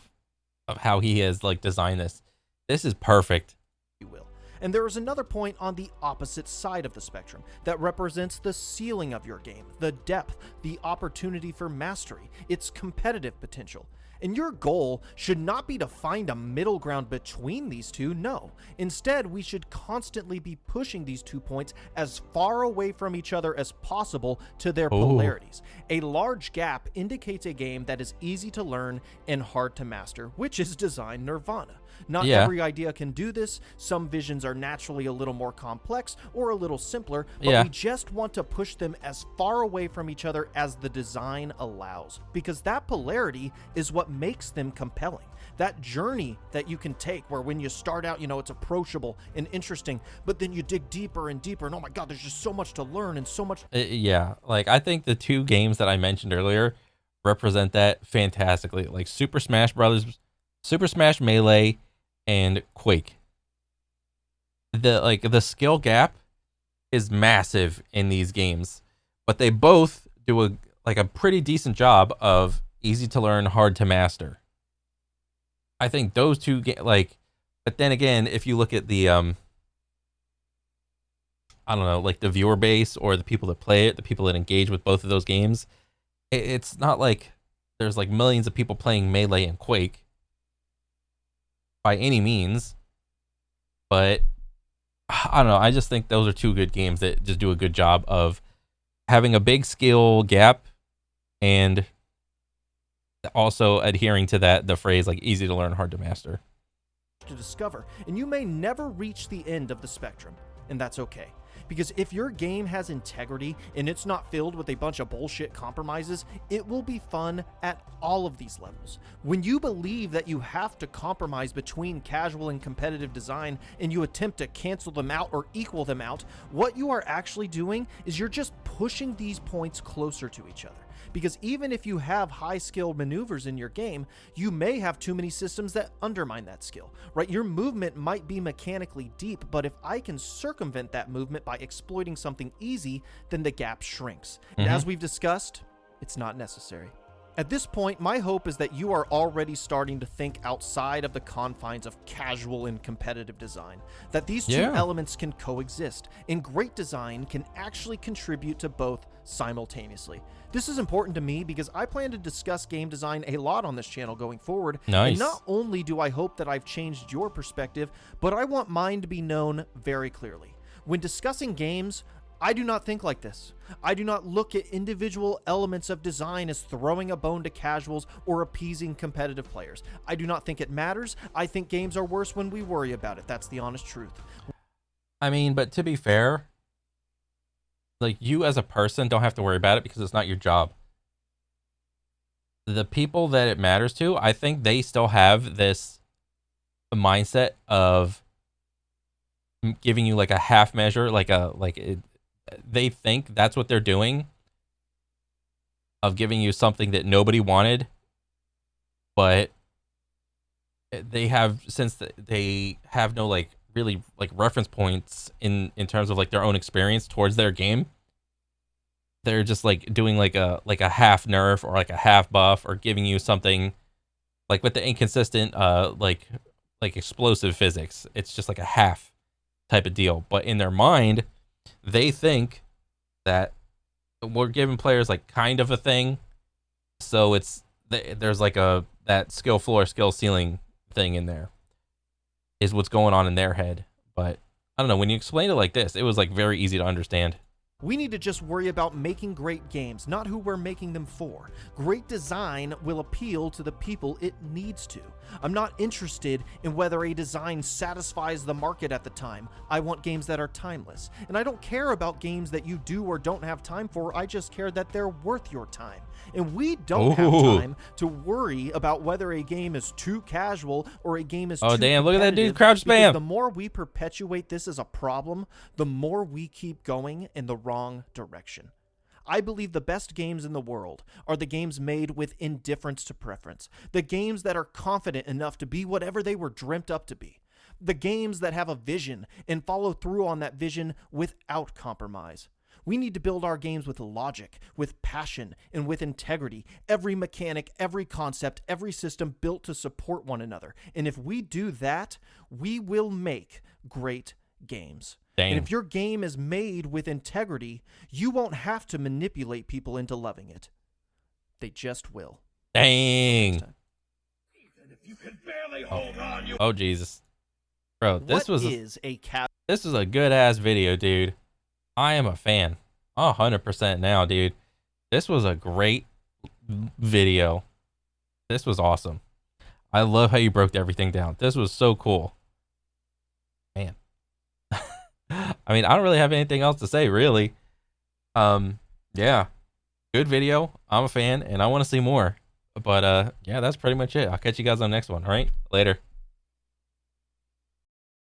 how he has like designed this. This is perfect. You will. And there is another point on the opposite side of the spectrum that represents the ceiling of your game, the depth, the opportunity for mastery, its competitive potential. And your goal should not be to find a middle ground between these two, no. Instead, we should constantly be pushing these 2 points as far away from each other as possible to their polarities. A large gap indicates a game that is easy to learn and hard to master, which is design nirvana. Not every idea can do this. Some visions are naturally a little more complex or a little simpler, but we just want to push them as far away from each other as the design allows, because that polarity is what makes them compelling. That journey that you can take where when you start out, it's approachable and interesting, but then you dig deeper and deeper, and oh my God, there's just so much to learn and so much. Like I think the 2 games that I mentioned earlier represent that fantastically. Like Super Smash Brothers, Super Smash Melee, and Quake. The skill gap is massive in these games, but they both do a pretty decent job of easy to learn, hard to master. I think those 2 but then again, if you look at the I don't know, like the viewer base or the people that play it, the people that engage with both of those games, it's not like there's like millions of people playing Melee and Quake by any means, but I don't know. I just think those are 2 good games that just do a good job of having a big skill gap and also adhering to the phrase like easy to learn, hard to master. To discover, and you may never reach the end of the spectrum, and that's okay. Because if your game has integrity and it's not filled with a bunch of bullshit compromises, it will be fun at all of these levels. When you believe that you have to compromise between casual and competitive design and you attempt to cancel them out or equal them out, what you are actually doing is you're just pushing these points closer to each other. Because even if you have high skill maneuvers in your game, you may have too many systems that undermine that skill, right? Your movement might be mechanically deep, but if I can circumvent that movement by exploiting something easy, then the gap shrinks. And as we've discussed, it's not necessary. At this point, my hope is that you are already starting to think outside of the confines of casual and competitive design, that these 2 elements can coexist, and great design can actually contribute to both simultaneously. This is important to me because I plan to discuss game design a lot on this channel going forward. Nice. And not only do I hope that I've changed your perspective, but I want mine to be known very clearly. When discussing games, I do not think like this. I do not look at individual elements of design as throwing a bone to casuals or appeasing competitive players. I do not think it matters. I think games are worse when we worry about it. That's the honest truth. I mean, but to be fair, like you as a person don't have to worry about it because it's not your job. The people that it matters to, I think they still have this mindset of giving you like a half measure, they think that's what they're doing, of giving you something that nobody wanted, but they have, since they have no like really like reference points in terms of like their own experience towards their game, they're just like doing like a half nerf or like a half buff, or giving you something like with the inconsistent like explosive physics. It's just like a half type of deal, but in their mind they think that we're giving players like kind of a thing, so there's like that skill floor, skill ceiling thing in there is what's going on in their head. But I don't know, when you explain it like this, it was like very easy to understand. We need to just worry about making great games, not who we're making them for. Great design will appeal to the people it needs to. I'm not interested in whether a design satisfies the market at the time. I want games that are timeless. And I don't care about games that you do or don't have time for. I just care that they're worth your time. And we don't have time to worry about whether a game is too casual or a game is too damn, look at that dude competitive, crouch spam. because the more we perpetuate this as a problem, the more we keep going in the wrong direction. I believe the best games in the world are the games made with indifference to preference, the games that are confident enough to be whatever they were dreamt up to be, the games that have a vision and follow through on that vision without compromise. We need to build our games with logic, with passion, and with integrity. Every mechanic, every concept, every system built to support one another. And if we do that, we will make great games. Dang. And if your game is made with integrity, you won't have to manipulate people into loving it. They just will. Dang. Oh Jesus. Bro, this was a good ass video, dude. I am a fan. 100% now, dude. This was a great video. This was awesome. I love how you broke everything down. This was so cool. Man. I mean, I don't really have anything else to say, really. Yeah. Good video. I'm a fan, and I want to see more. But, yeah, that's pretty much it. I'll catch you guys on the next one, all right? Later.